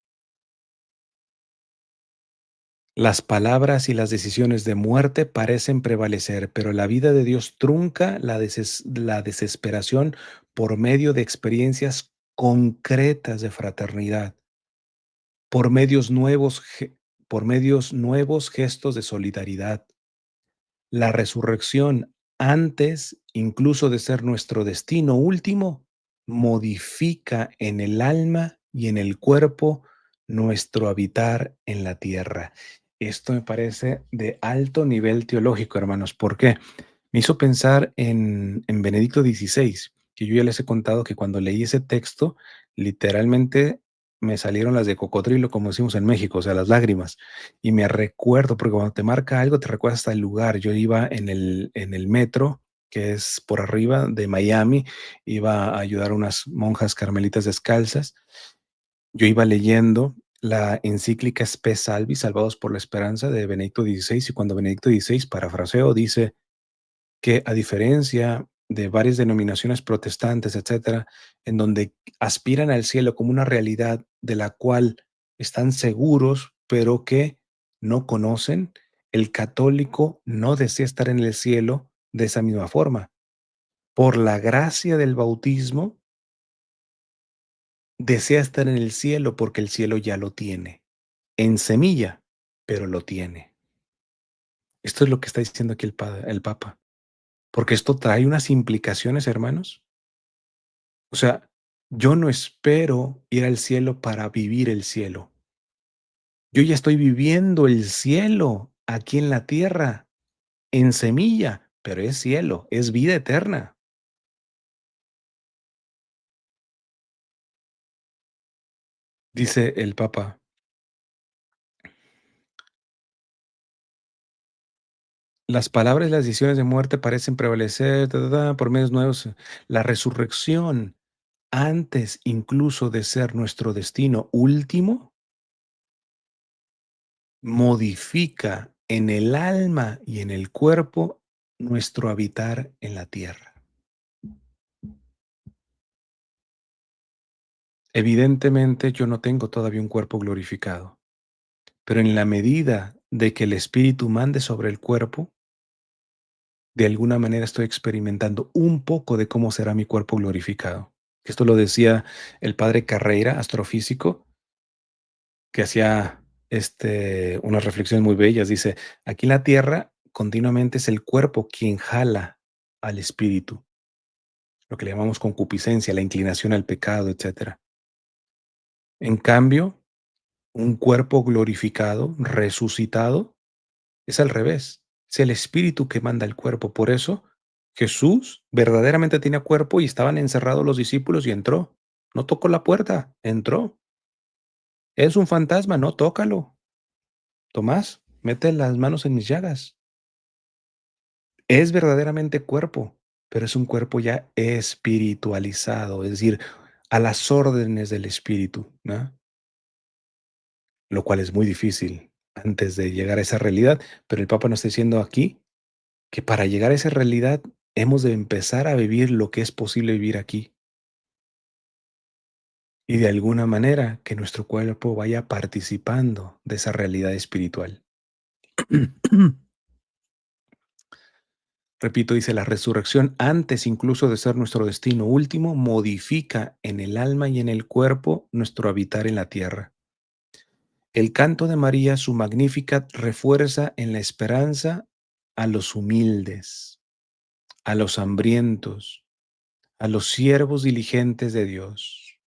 Las palabras y las decisiones de muerte parecen prevalecer, pero la vida de Dios trunca la desesperación por medio de experiencias concretas de fraternidad, por por medios nuevos gestos de solidaridad. La resurrección, antes incluso de ser nuestro destino último, modifica en el alma y en el cuerpo nuestro habitar en la tierra. Esto me parece de alto nivel teológico, hermanos. ¿Por qué? Me hizo pensar en Benedicto XVI, que yo ya les he contado que cuando leí ese texto, literalmente me salieron las de cocodrilo, como decimos en México, o sea, las lágrimas. Y me recuerdo, porque cuando te marca algo, te recuerdas hasta el lugar. Yo iba en el metro, que es por arriba de Miami, iba a ayudar a unas monjas carmelitas descalzas. Yo iba leyendo la encíclica Spe Salvi, Salvados por la Esperanza, de Benedicto XVI, y cuando Benedicto XVI, parafraseo, dice que a diferencia de varias denominaciones protestantes, etcétera, en donde aspiran al cielo como una realidad de la cual están seguros, pero que no conocen, el católico no desea estar en el cielo de esa misma forma. Por la gracia del bautismo, desea estar en el cielo porque el cielo ya lo tiene, en semilla, pero lo tiene. Esto es lo que está diciendo aquí el Papa, porque esto trae unas implicaciones, hermanos. O sea, yo no espero ir al cielo para vivir el cielo. Yo ya estoy viviendo el cielo aquí en la tierra, en semilla, pero es cielo, es vida eterna. Dice el Papa, las palabras y las decisiones de muerte parecen prevalecer por medios nuevos. La resurrección, antes incluso de ser nuestro destino último, modifica en el alma y en el cuerpo nuestro habitar en la tierra. Evidentemente, yo no tengo todavía un cuerpo glorificado, pero en la medida de que el espíritu mande sobre el cuerpo, de alguna manera estoy experimentando un poco de cómo será mi cuerpo glorificado. Esto lo decía el padre Carreira, astrofísico, que hacía, unas reflexiones muy bellas. Dice: "Aquí en la tierra continuamente es el cuerpo quien jala al espíritu", lo que le llamamos concupiscencia, la inclinación al pecado, etcétera. En cambio, un cuerpo glorificado, resucitado, es al revés, es el espíritu que manda el cuerpo. Por eso, Jesús verdaderamente tenía cuerpo y estaban encerrados los discípulos y entró. No tocó la puerta, entró. Es un fantasma, no tócalo. Tomás, mete las manos en mis llagas. Es verdaderamente cuerpo, pero es un cuerpo ya espiritualizado, es decir, a las órdenes del espíritu, ¿no? Lo cual es muy difícil antes de llegar a esa realidad, pero el Papa nos está diciendo aquí que para llegar a esa realidad hemos de empezar a vivir lo que es posible vivir aquí y de alguna manera que nuestro cuerpo vaya participando de esa realidad espiritual. Repito, dice, la resurrección, antes incluso de ser nuestro destino último, modifica en el alma y en el cuerpo nuestro habitar en la tierra. El canto de María, su Magnificat, refuerza en la esperanza a los humildes, a los hambrientos, a los siervos diligentes de Dios.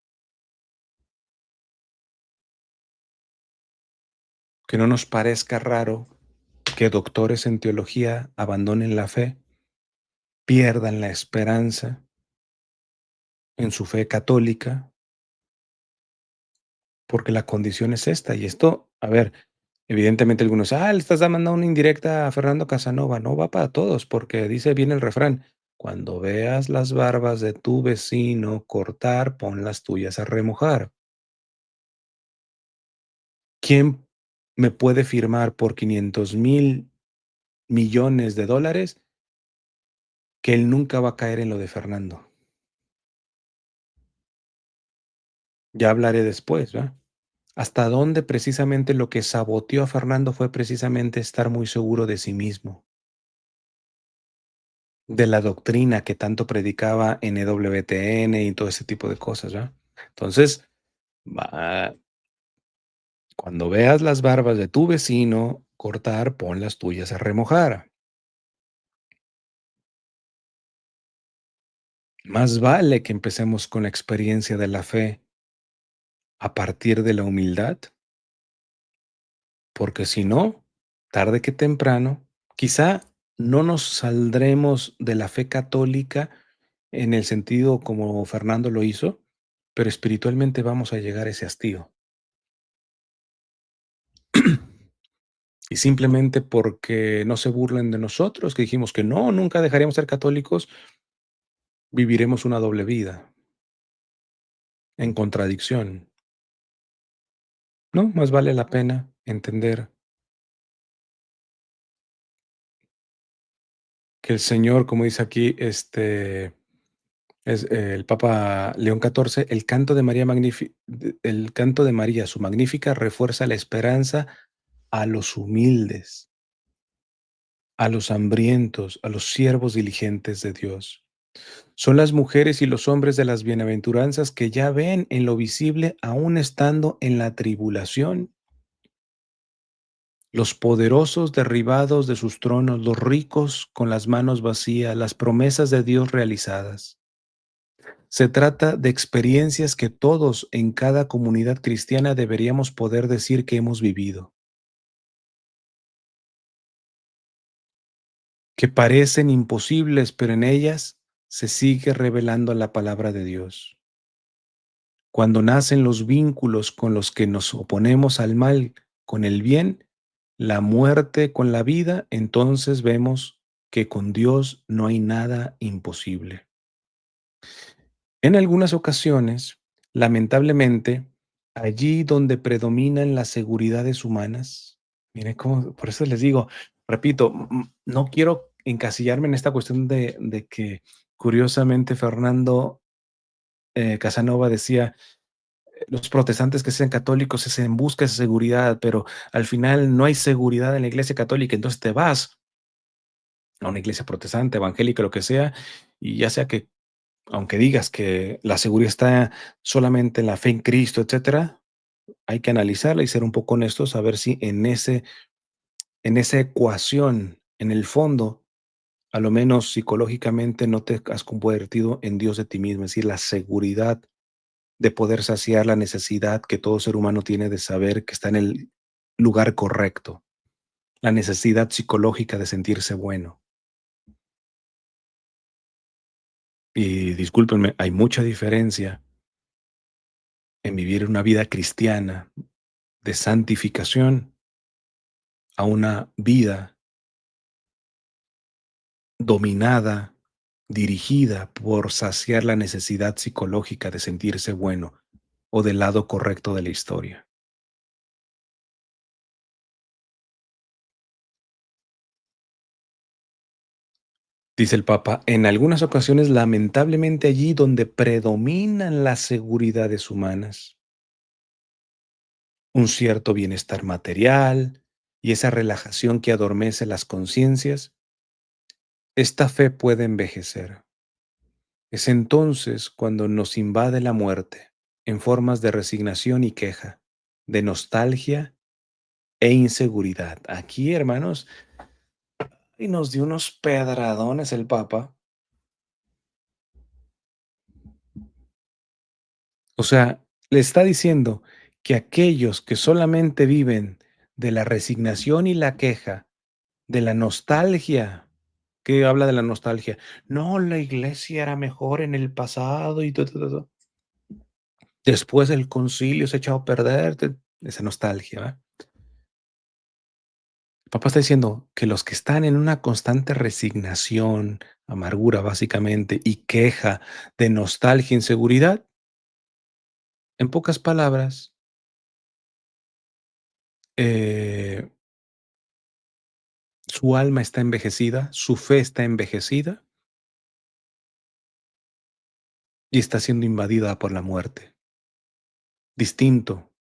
Que no nos parezca raro que doctores en teología abandonen la fe, pierdan la esperanza en su fe católica, porque la condición es esta. Y esto, a ver, evidentemente algunos, le estás mandando una indirecta a Fernando Casanova. No va para todos, porque dice bien el refrán, cuando veas las barbas de tu vecino cortar, pon las tuyas a remojar. ¿Quién me puede firmar por 500,000 millones de dólares que él nunca va a caer en lo de Fernando? Ya hablaré después, ¿verdad? Hasta dónde precisamente lo que saboteó a Fernando fue precisamente estar muy seguro de sí mismo, de la doctrina que tanto predicaba en EWTN y todo ese tipo de cosas, ¿verdad? Entonces, va, cuando veas las barbas de tu vecino cortar, pon las tuyas a remojar. Más vale que empecemos con la experiencia de la fe a partir de la humildad, porque si no, tarde que temprano, quizá no nos saldremos de la fe católica en el sentido como Fernando lo hizo, pero espiritualmente vamos a llegar a ese hastío. Y simplemente porque no se burlen de nosotros, que dijimos que no, nunca dejaríamos ser católicos, viviremos una doble vida, en contradicción. No, más vale la pena entender que el Señor, como dice aquí, es el Papa León XIV, el canto de María, su magnífica, refuerza la esperanza a los humildes, a los hambrientos, a los siervos diligentes de Dios. Son las mujeres y los hombres de las bienaventuranzas que ya ven en lo visible aún estando en la tribulación. Los poderosos derribados de sus tronos, los ricos con las manos vacías, las promesas de Dios realizadas. Se trata de experiencias que todos en cada comunidad cristiana deberíamos poder decir que hemos vivido, que parecen imposibles, pero en ellas se sigue revelando la palabra de Dios. Cuando nacen los vínculos con los que nos oponemos al mal con el bien, la muerte con la vida, entonces vemos que con Dios no hay nada imposible. En algunas ocasiones, lamentablemente, allí donde predominan las seguridades humanas, mire cómo, por eso les digo, repito, no quiero encasillarme en esta cuestión de que curiosamente Fernando Casanova decía, los protestantes que sean católicos es en busca de seguridad, pero al final no hay seguridad en la iglesia católica, entonces te vas a una iglesia protestante, evangélica, lo que sea, y ya sea que aunque digas que la seguridad está solamente en la fe en Cristo, etcétera, hay que analizarla y ser un poco honestos a ver si en esa ecuación, en el fondo, a lo menos psicológicamente no te has convertido en Dios de ti mismo, es decir, la seguridad de poder saciar la necesidad que todo ser humano tiene de saber que está en el lugar correcto, la necesidad psicológica de sentirse bueno. Y discúlpenme, hay mucha diferencia en vivir una vida cristiana de santificación a una vida dominada, dirigida por saciar la necesidad psicológica de sentirse bueno o del lado correcto de la historia. Dice el Papa, en algunas ocasiones lamentablemente allí donde predominan las seguridades humanas, un cierto bienestar material y esa relajación que adormece las conciencias, esta fe puede envejecer. Es entonces cuando nos invade la muerte en formas de resignación y queja, de nostalgia e inseguridad. Aquí, hermanos, y nos dio unos pedradones el Papa. O sea, le está diciendo que aquellos que solamente viven de la resignación y la queja, de la nostalgia, que habla de la nostalgia. No, la iglesia era mejor en el pasado y todo. Después el concilio se ha echado a perder, esa nostalgia, ¿verdad? El Papa está diciendo que los que están en una constante resignación, amargura básicamente, y queja de nostalgia, inseguridad, en pocas palabras, eh, su alma está envejecida, su fe está envejecida y está siendo invadida por la muerte, distinto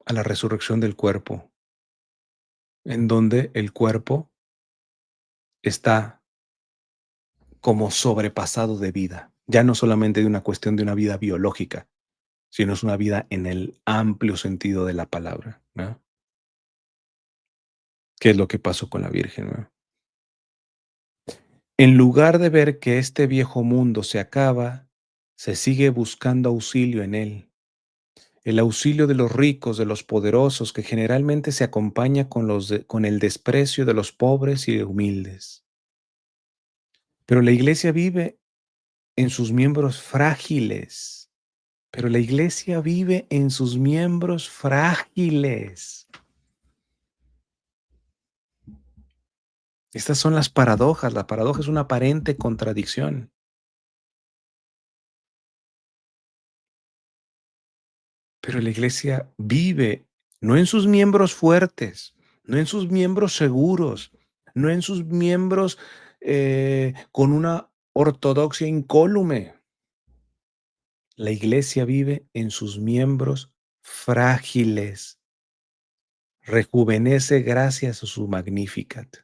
a la resurrección del cuerpo, en donde el cuerpo está como sobrepasado de vida, ya no solamente de una cuestión de una vida biológica, sino es una vida en el amplio sentido de la palabra, ¿no? ¿Qué es lo que pasó con la Virgen, no? En lugar de ver que este viejo mundo se acaba, se sigue buscando auxilio en él. El auxilio de los ricos, de los poderosos, que generalmente se acompaña con, con el desprecio de los pobres y humildes. Pero la iglesia vive en sus miembros frágiles. Pero la iglesia vive en sus miembros frágiles. Estas son las paradojas. La paradoja es una aparente contradicción. Pero la iglesia vive no en sus miembros fuertes, no en sus miembros seguros, no en sus miembros con una ortodoxia incólume. La iglesia vive en sus miembros frágiles, rejuvenece gracias a su Magnificat.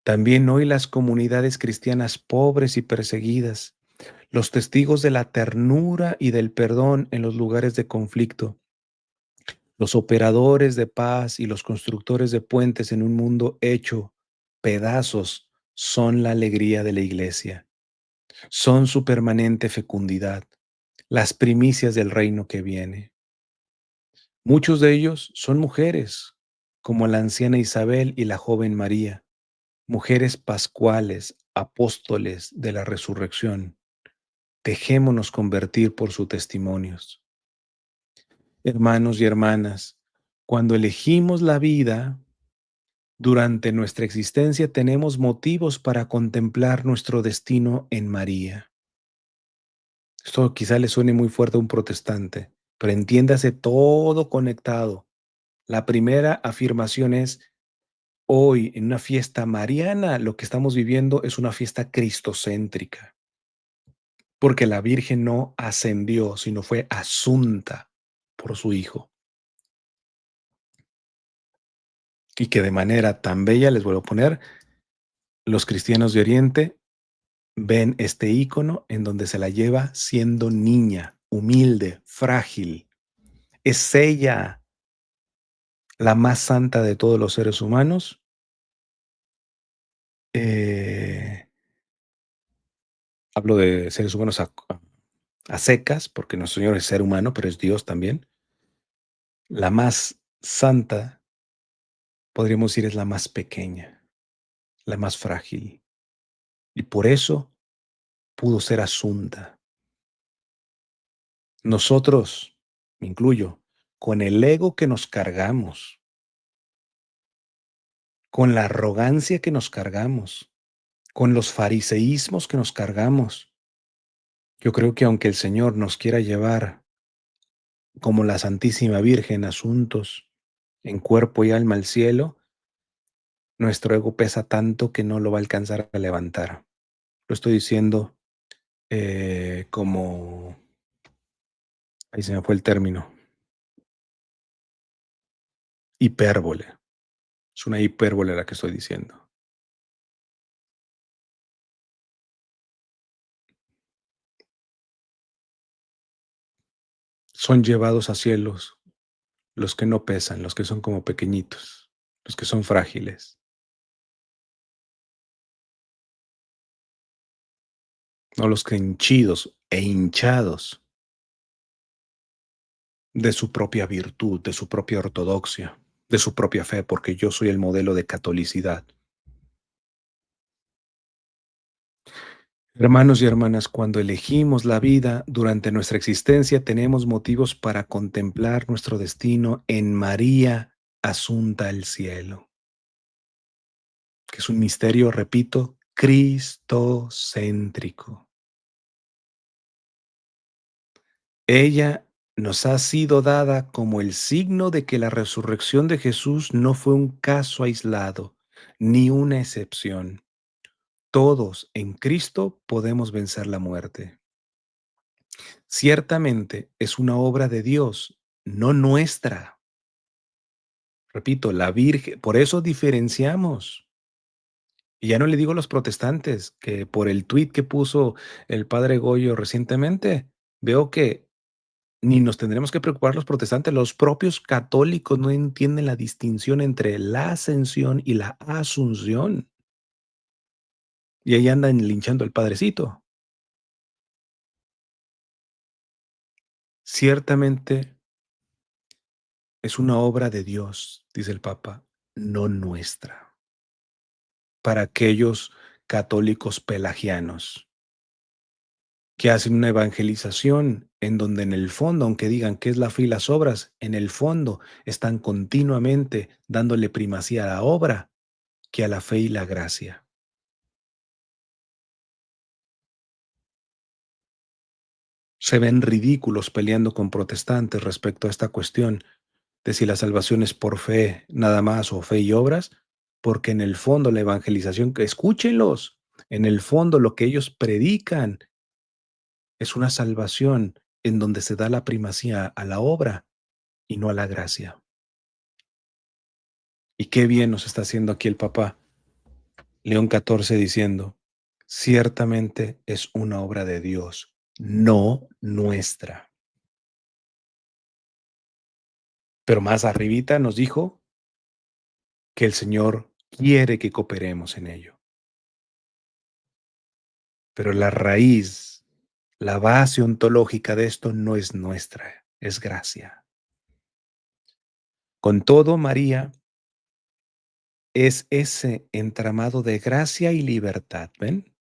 También hoy las comunidades cristianas pobres y perseguidas, los testigos de la ternura y del perdón en los lugares de conflicto, los operadores de paz y los constructores de puentes en un mundo hecho pedazos son la alegría de la iglesia, son su permanente fecundidad, las primicias del reino que viene. Muchos de ellos son mujeres, como la anciana Isabel y la joven María, mujeres pascuales, apóstoles de la resurrección. Dejémonos convertir por sus testimonios. Hermanos y hermanas, cuando elegimos la vida, durante nuestra existencia tenemos motivos para contemplar nuestro destino en María. Esto quizá le suene muy fuerte a un protestante, pero entiéndase todo conectado. La primera afirmación es, hoy en una fiesta mariana, lo que estamos viviendo es una fiesta cristocéntrica, porque la Virgen no ascendió, sino fue asunta por su Hijo. Y que de manera tan bella, les vuelvo a poner, los cristianos de Oriente ven este icono en donde se la lleva siendo niña, humilde, frágil. Es ella la más santa de todos los seres humanos. Eh, Hablo de seres humanos a secas, porque nuestro Señor es ser humano, pero es Dios también. La más santa, podríamos decir, es la más pequeña, la más frágil. Y por eso pudo ser asunta. Nosotros, me incluyo, con el ego que nos cargamos, con la arrogancia que nos cargamos, con los fariseísmos que nos cargamos, yo creo que aunque el Señor nos quiera llevar como la Santísima Virgen asuntos en cuerpo y alma al cielo, nuestro ego pesa tanto que no lo va a alcanzar a levantar. Lo estoy diciendo como, ahí se me fue el término, hipérbole. Es una hipérbole la que estoy diciendo. Son llevados a cielos los que no pesan, los que son como pequeñitos, los que son frágiles, no los que henchidos e hinchados de su propia virtud, de su propia ortodoxia, de su propia fe, porque yo soy el modelo de catolicidad. Hermanos y hermanas, cuando elegimos la vida durante nuestra existencia, tenemos motivos para contemplar nuestro destino en María asunta al cielo, que es un misterio, repito, cristocéntrico. Ella nos ha sido dada como el signo de que la resurrección de Jesús no fue un caso aislado, ni una excepción. Todos en Cristo podemos vencer la muerte. Ciertamente es una obra de Dios, no nuestra. Repito, la Virgen, por eso diferenciamos. Y ya no le digo a los protestantes que por el tuit que puso el padre Goyo recientemente, veo que ni nos tendremos que preocupar los protestantes, los propios católicos no entienden la distinción entre la ascensión y la asunción. Y ahí andan linchando al padrecito. Ciertamente es una obra de Dios, dice el Papa, no nuestra. Para aquellos católicos pelagianos que hacen una evangelización en donde en el fondo, aunque digan que es la fe y las obras, en el fondo están continuamente dándole primacía a la obra que a la fe y la gracia. Se ven ridículos peleando con protestantes respecto a esta cuestión de si la salvación es por fe nada más o fe y obras, porque en el fondo la evangelización, escúchenlos, en el fondo lo que ellos predican es una salvación en donde se da la primacía a la obra y no a la gracia. Y qué bien nos está haciendo aquí el Papa León XIV diciendo, ciertamente es una obra de Dios, no nuestra. Pero más arribita nos dijo que el Señor quiere que cooperemos en ello. Pero la raíz, la base ontológica de esto no es nuestra, es gracia. Con todo, María es ese entramado de gracia y libertad, ¿ven?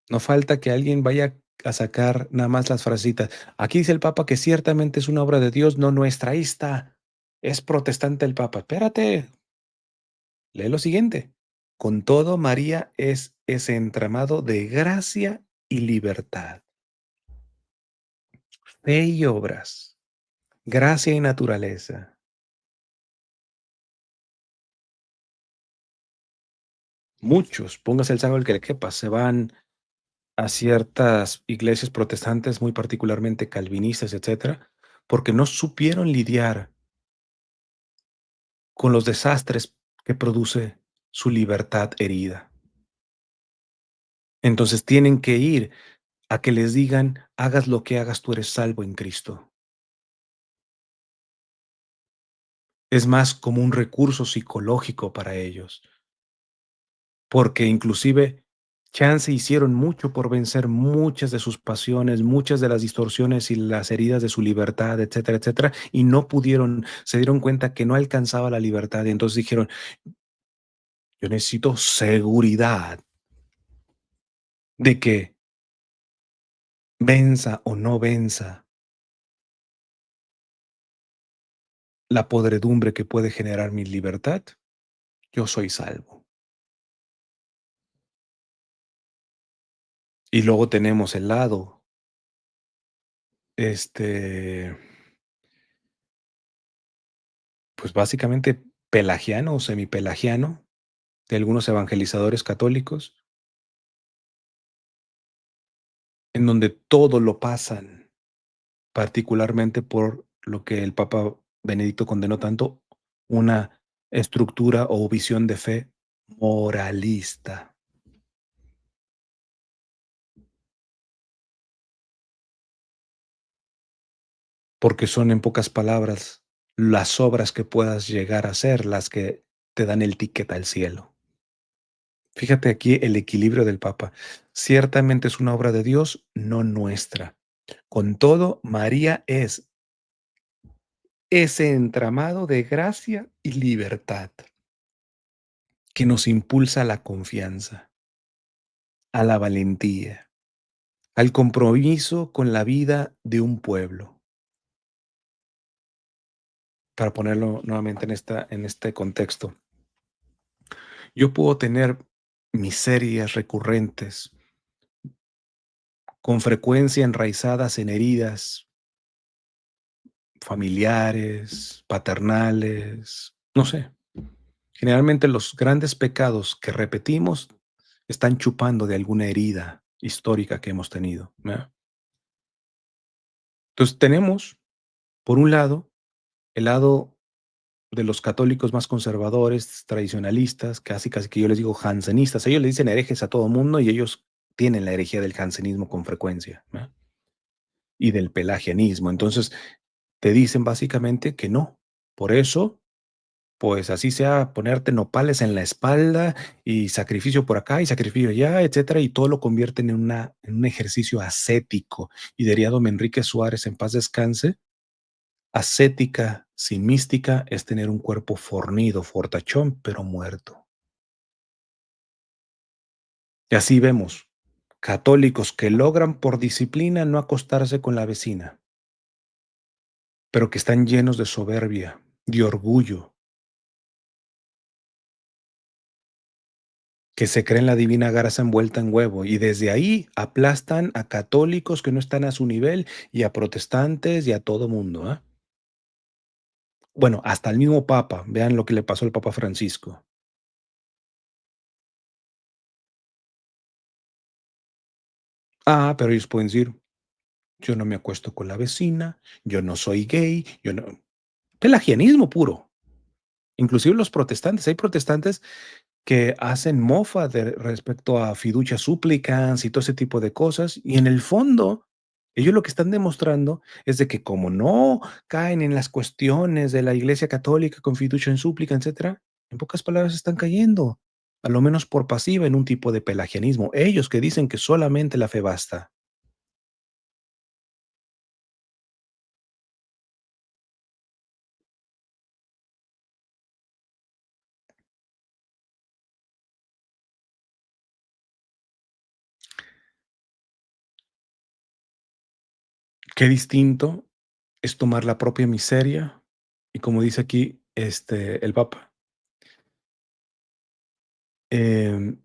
No falta que alguien vaya a sacar nada más las frasitas. Aquí dice el Papa que ciertamente es una obra de Dios, no nuestra. Ahí está. Es protestante el Papa. Espérate, lee lo siguiente. Con todo, María es ese entramado de gracia y libertad, fe y obras, gracia y naturaleza. Muchos, póngase el saco el que le quepa, se van a ciertas iglesias protestantes, muy particularmente calvinistas, etcétera, porque no supieron lidiar con los desastres que produce su libertad herida. Entonces tienen que ir a que les digan: "Hagas lo que hagas, tú eres salvo en Cristo". Es más como un recurso psicológico para ellos, porque inclusive chance hicieron mucho por vencer muchas de sus pasiones, muchas de las distorsiones y las heridas de su libertad, etcétera, etcétera, y no pudieron, se dieron cuenta que no alcanzaba la libertad, y entonces dijeron: "Yo necesito seguridad de que venza o no venza la podredumbre que puede generar mi libertad, yo soy salvo". Y luego tenemos el lado, este, pues, básicamente pelagiano o semipelagiano de algunos evangelizadores católicos, en donde todo lo pasan, particularmente por lo que el Papa Benedicto condenó tanto, una estructura o visión de fe moralista, porque son, en pocas palabras, las obras que puedas llegar a ser las que te dan el ticket al cielo. Fíjate aquí el equilibrio del Papa. Ciertamente es una obra de Dios, no nuestra. Con todo, María es ese entramado de gracia y libertad que nos impulsa a la confianza, a la valentía, al compromiso con la vida de un pueblo. Para ponerlo nuevamente en este contexto, yo puedo tener miserias recurrentes, con frecuencia enraizadas en heridas familiares, paternales, no sé. Generalmente los grandes pecados que repetimos están chupando de alguna herida histórica que hemos tenido, ¿verdad? Entonces tenemos, por un lado, el lado de los católicos más conservadores, tradicionalistas, casi casi que yo les digo jansenistas. Ellos le dicen herejes a todo mundo y ellos tienen la herejía del jansenismo con frecuencia, ¿verdad? Y del pelagianismo. Entonces te dicen básicamente que no. Por eso, pues así sea ponerte nopales en la espalda y sacrificio por acá y sacrificio allá, etcétera, y todo lo convierten en un ejercicio ascético. Y diría don Enrique Suárez, en paz descanse: ascética sin mística es tener un cuerpo fornido, fortachón, pero muerto. Y así vemos católicos que logran por disciplina no acostarse con la vecina, pero que están llenos de soberbia, de orgullo, que se creen la divina garza envuelta en huevo, y desde ahí aplastan a católicos que no están a su nivel, y a protestantes, y a todo mundo, ¿ah? Bueno, hasta el mismo Papa, vean lo que le pasó al Papa Francisco. Ah, pero ellos pueden decir: "Yo no me acuesto con la vecina, yo no soy gay, yo no". Pelagianismo puro. Inclusive los protestantes, hay protestantes que hacen mofa de respecto a fiducia supplicans y todo ese tipo de cosas, y en el fondo, ellos lo que están demostrando es de que como no caen en las cuestiones de la Iglesia Católica con fiducia en súplica, etcétera, en pocas palabras están cayendo, a lo menos por pasiva, en un tipo de pelagianismo. Ellos que dicen que solamente la fe basta. Qué distinto es tomar la propia miseria y, como dice aquí, el Papa, em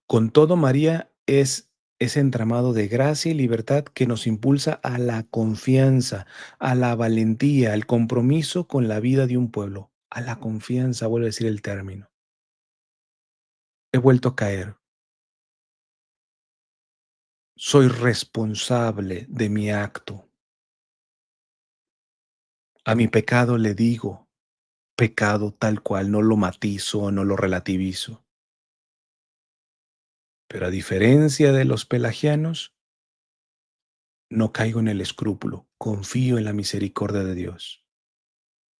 con todo, María es ese entramado de gracia y libertad que nos impulsa a la confianza, a la valentía, al compromiso con la vida de un pueblo, a la confianza, vuelvo a decir el término. He vuelto a caer. Soy responsable de mi acto. A mi pecado le digo pecado tal cual, no lo matizo, no lo relativizo. Pero a diferencia de los pelagianos, no caigo en el escrúpulo, confío en la misericordia de Dios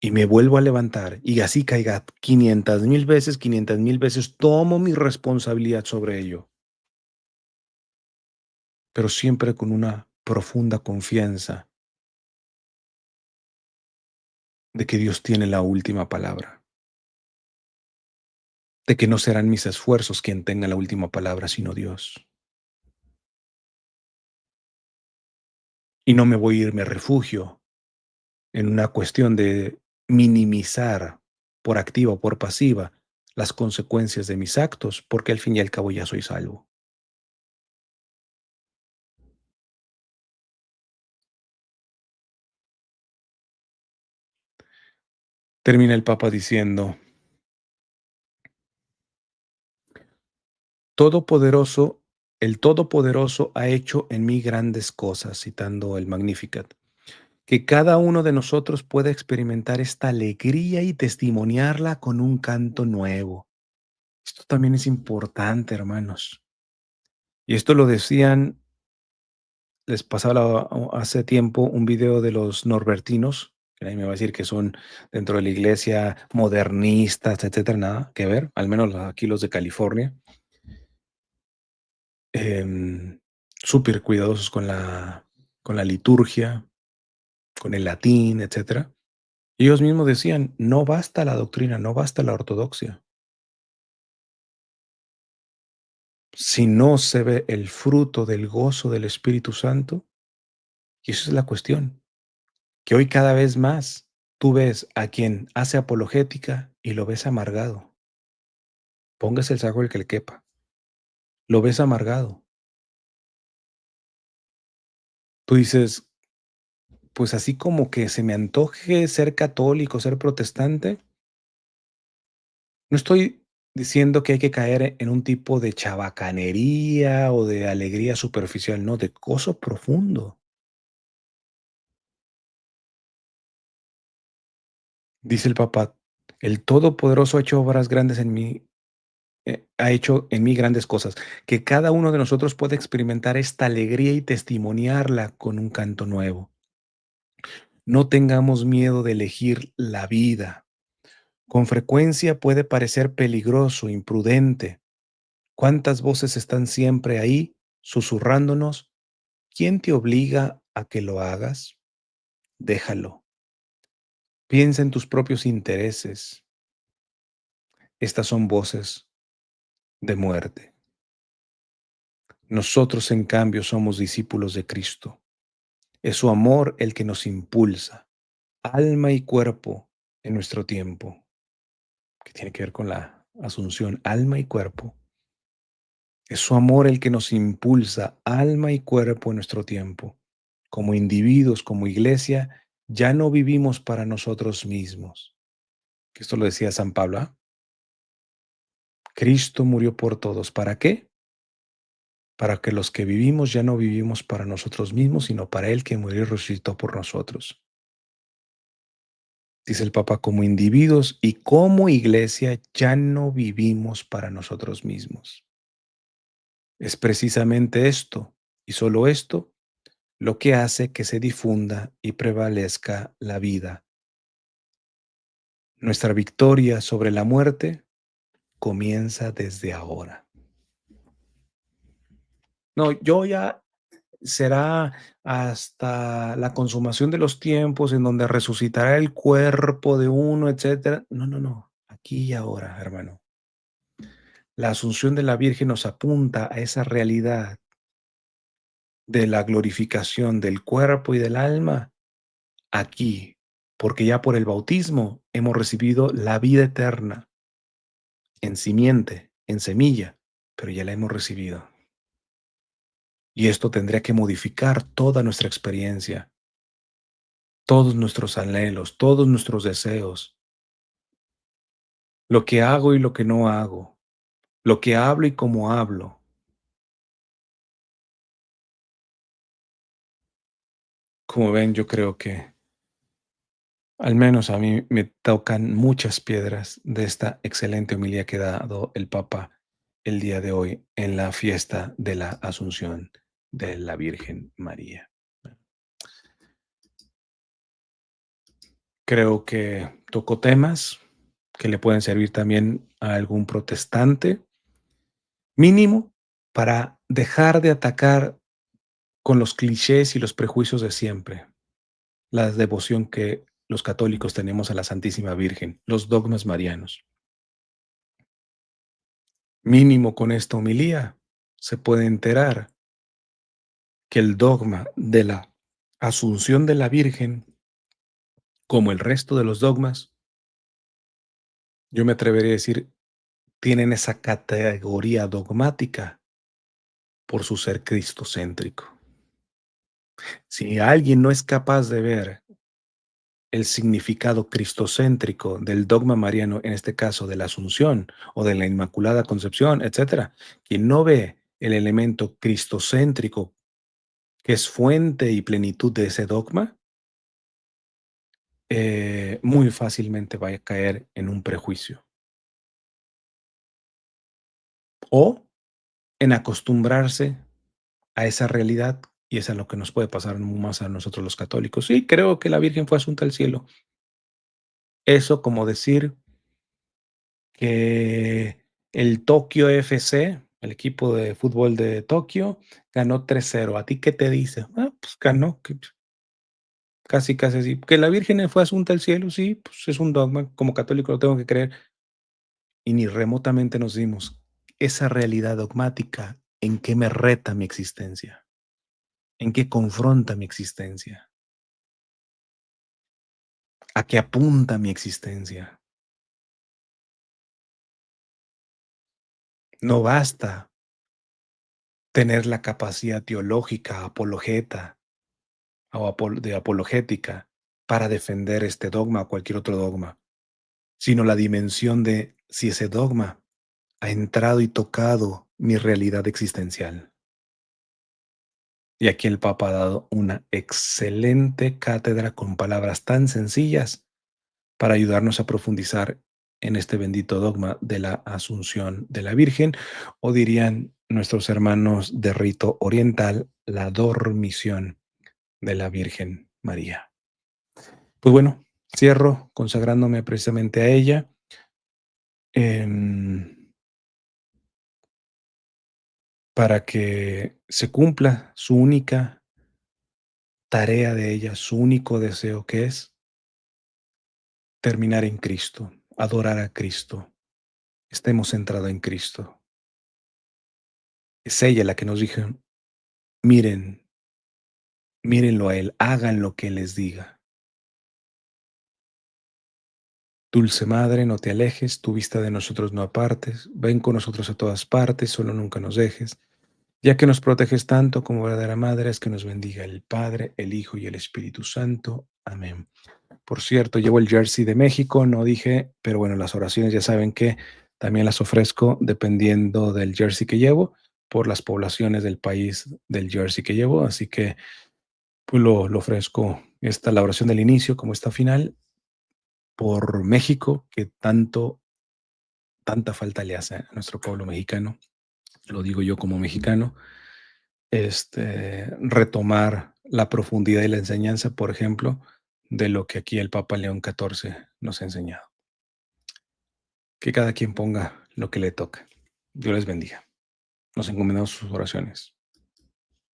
y me vuelvo a levantar y así caiga 500,000 veces, tomo mi responsabilidad sobre ello, pero siempre con una profunda confianza de que Dios tiene la última palabra, de que no serán mis esfuerzos quien tenga la última palabra, sino Dios. Y no me voy a irme a refugio en una cuestión de minimizar por activa o por pasiva las consecuencias de mis actos, porque al fin y al cabo ya soy salvo. Termina el Papa diciendo: Todopoderoso, el Todopoderoso ha hecho en mí grandes cosas, citando el Magnificat, que cada uno de nosotros pueda experimentar esta alegría y testimoniarla con un canto nuevo. Esto también es importante, hermanos. Y esto lo decían, les pasaba hace tiempo un video de los norbertinos, que nadie me va a decir que son dentro de la iglesia modernistas, etcétera, nada que ver, al menos aquí los de California, em, súper cuidadosos con la liturgia, con el latín, etcétera. Y ellos mismos decían, no basta la doctrina, no basta la ortodoxia. Si no se ve el fruto del gozo del Espíritu Santo, y esa es la cuestión, que hoy cada vez más tú ves a quien hace apologética y lo ves amargado. Póngase el saco el que le quepa. Lo ves amargado. Tú dices, pues así como que se me antoje ser católico, ser protestante, no estoy diciendo que hay que caer en un tipo de chabacanería o de alegría superficial, no, de gozo profundo. Dice el Papa, el Todopoderoso ha hecho obras grandes en mí, ha hecho en mí grandes cosas, que cada uno de nosotros puede experimentar esta alegría y testimoniarla con un canto nuevo. No tengamos miedo de elegir la vida. Con frecuencia puede parecer peligroso, imprudente. ¿Cuántas voces están siempre ahí, susurrándonos? ¿Quién te obliga a que lo hagas? Déjalo. Piensa en tus propios intereses. Estas son voces de muerte. Nosotros, en cambio, somos discípulos de Cristo. Es su amor el que nos impulsa, alma y cuerpo en nuestro tiempo, que tiene que ver con la asunción, alma y cuerpo. Es su amor el que nos impulsa, alma y cuerpo en nuestro tiempo. Como individuos, como iglesia, ya no vivimos para nosotros mismos. Que esto lo decía San Pablo, ¿ah? Cristo murió por todos. ¿Para qué? Para que los que vivimos ya no vivimos para nosotros mismos, sino para Él que murió y resucitó por nosotros. Dice el Papa, como individuos y como iglesia ya no vivimos para nosotros mismos. Es precisamente esto, y solo esto, lo que hace que se difunda y prevalezca la vida. Nuestra victoria sobre la muerte comienza desde ahora. No, yo ya será hasta la consumación de los tiempos en donde resucitará el cuerpo de uno, etcétera. No, no, no. Aquí y ahora, hermano. La asunción de la Virgen nos apunta a esa realidad de la glorificación del cuerpo y del alma aquí, porque ya por el bautismo hemos recibido la vida eterna en simiente, en semilla, pero ya la hemos recibido. Y esto tendría que modificar toda nuestra experiencia, todos nuestros anhelos, todos nuestros deseos, lo que hago y lo que no hago, lo que hablo y cómo hablo. Como ven, yo creo que al menos a mí me tocan muchas piedras de esta excelente homilía que ha dado el Papa el día de hoy en la fiesta de la Asunción de la Virgen María. Creo que tocó temas que le pueden servir también a algún protestante, mínimo para dejar de atacar con los clichés y los prejuicios de siempre, la devoción que los católicos tenemos a la Santísima Virgen, los dogmas marianos. Mínimo con esta homilía se puede enterar que el dogma de la Asunción de la Virgen, como el resto de los dogmas, yo me atrevería a decir, tienen esa categoría dogmática por su ser cristocéntrico. Si alguien no es capaz de ver el significado cristocéntrico del dogma mariano, en este caso de la Asunción o de la Inmaculada Concepción, etcétera, quien no ve el elemento cristocéntrico que es fuente y plenitud de ese dogma, muy fácilmente va a caer en un prejuicio o en acostumbrarse a esa realidad, y es a lo que nos puede pasar más a nosotros los católicos. Sí, creo que la Virgen fue asunta al cielo. Eso como decir que el Tokio FC, el equipo de fútbol de Tokio, ganó 3-0. ¿A ti qué te dice? Ah, pues ganó, casi, casi así. Que la Virgen fue asunta al cielo, sí, pues es un dogma. Como católico lo tengo que creer. Y ni remotamente nos dimos esa realidad dogmática en qué me reta mi existencia, en qué confronta mi existencia, a qué apunta mi existencia. No basta tener la capacidad teológica, apologeta o de apologética para defender este dogma o cualquier otro dogma, sino la dimensión de si ese dogma ha entrado y tocado mi realidad existencial. Y aquí el Papa ha dado una excelente cátedra con palabras tan sencillas para ayudarnos a profundizar en este bendito dogma de la Asunción de la Virgen, o dirían nuestros hermanos de rito oriental, la dormición de la Virgen María. Pues bueno, cierro consagrándome precisamente a ella, em, para que se cumpla su única tarea de ella, su único deseo, que es terminar en Cristo, adorar a Cristo, estemos centrados en Cristo. Es ella la que nos dijo: miren, mírenlo a Él, hagan lo que Él les diga. Dulce Madre, no te alejes, tu vista de nosotros no apartes, ven con nosotros a todas partes, solo nunca nos dejes. Ya que nos proteges tanto como verdadera Madre, es que nos bendiga el Padre, el Hijo y el Espíritu Santo. Amén. Por cierto, llevo el jersey de México, no dije, pero bueno, las oraciones ya saben que también las ofrezco dependiendo del jersey que llevo, por las poblaciones del país del jersey que llevo, así que pues lo ofrezco, esta la oración del inicio como esta final, por México, que tanta falta le hace a nuestro pueblo mexicano, lo digo yo como mexicano, retomar la profundidad y la enseñanza, por ejemplo, de lo que aquí el Papa León XIV nos ha enseñado. Que cada quien ponga lo que le toca. Dios les bendiga. Nos encomendamos sus oraciones.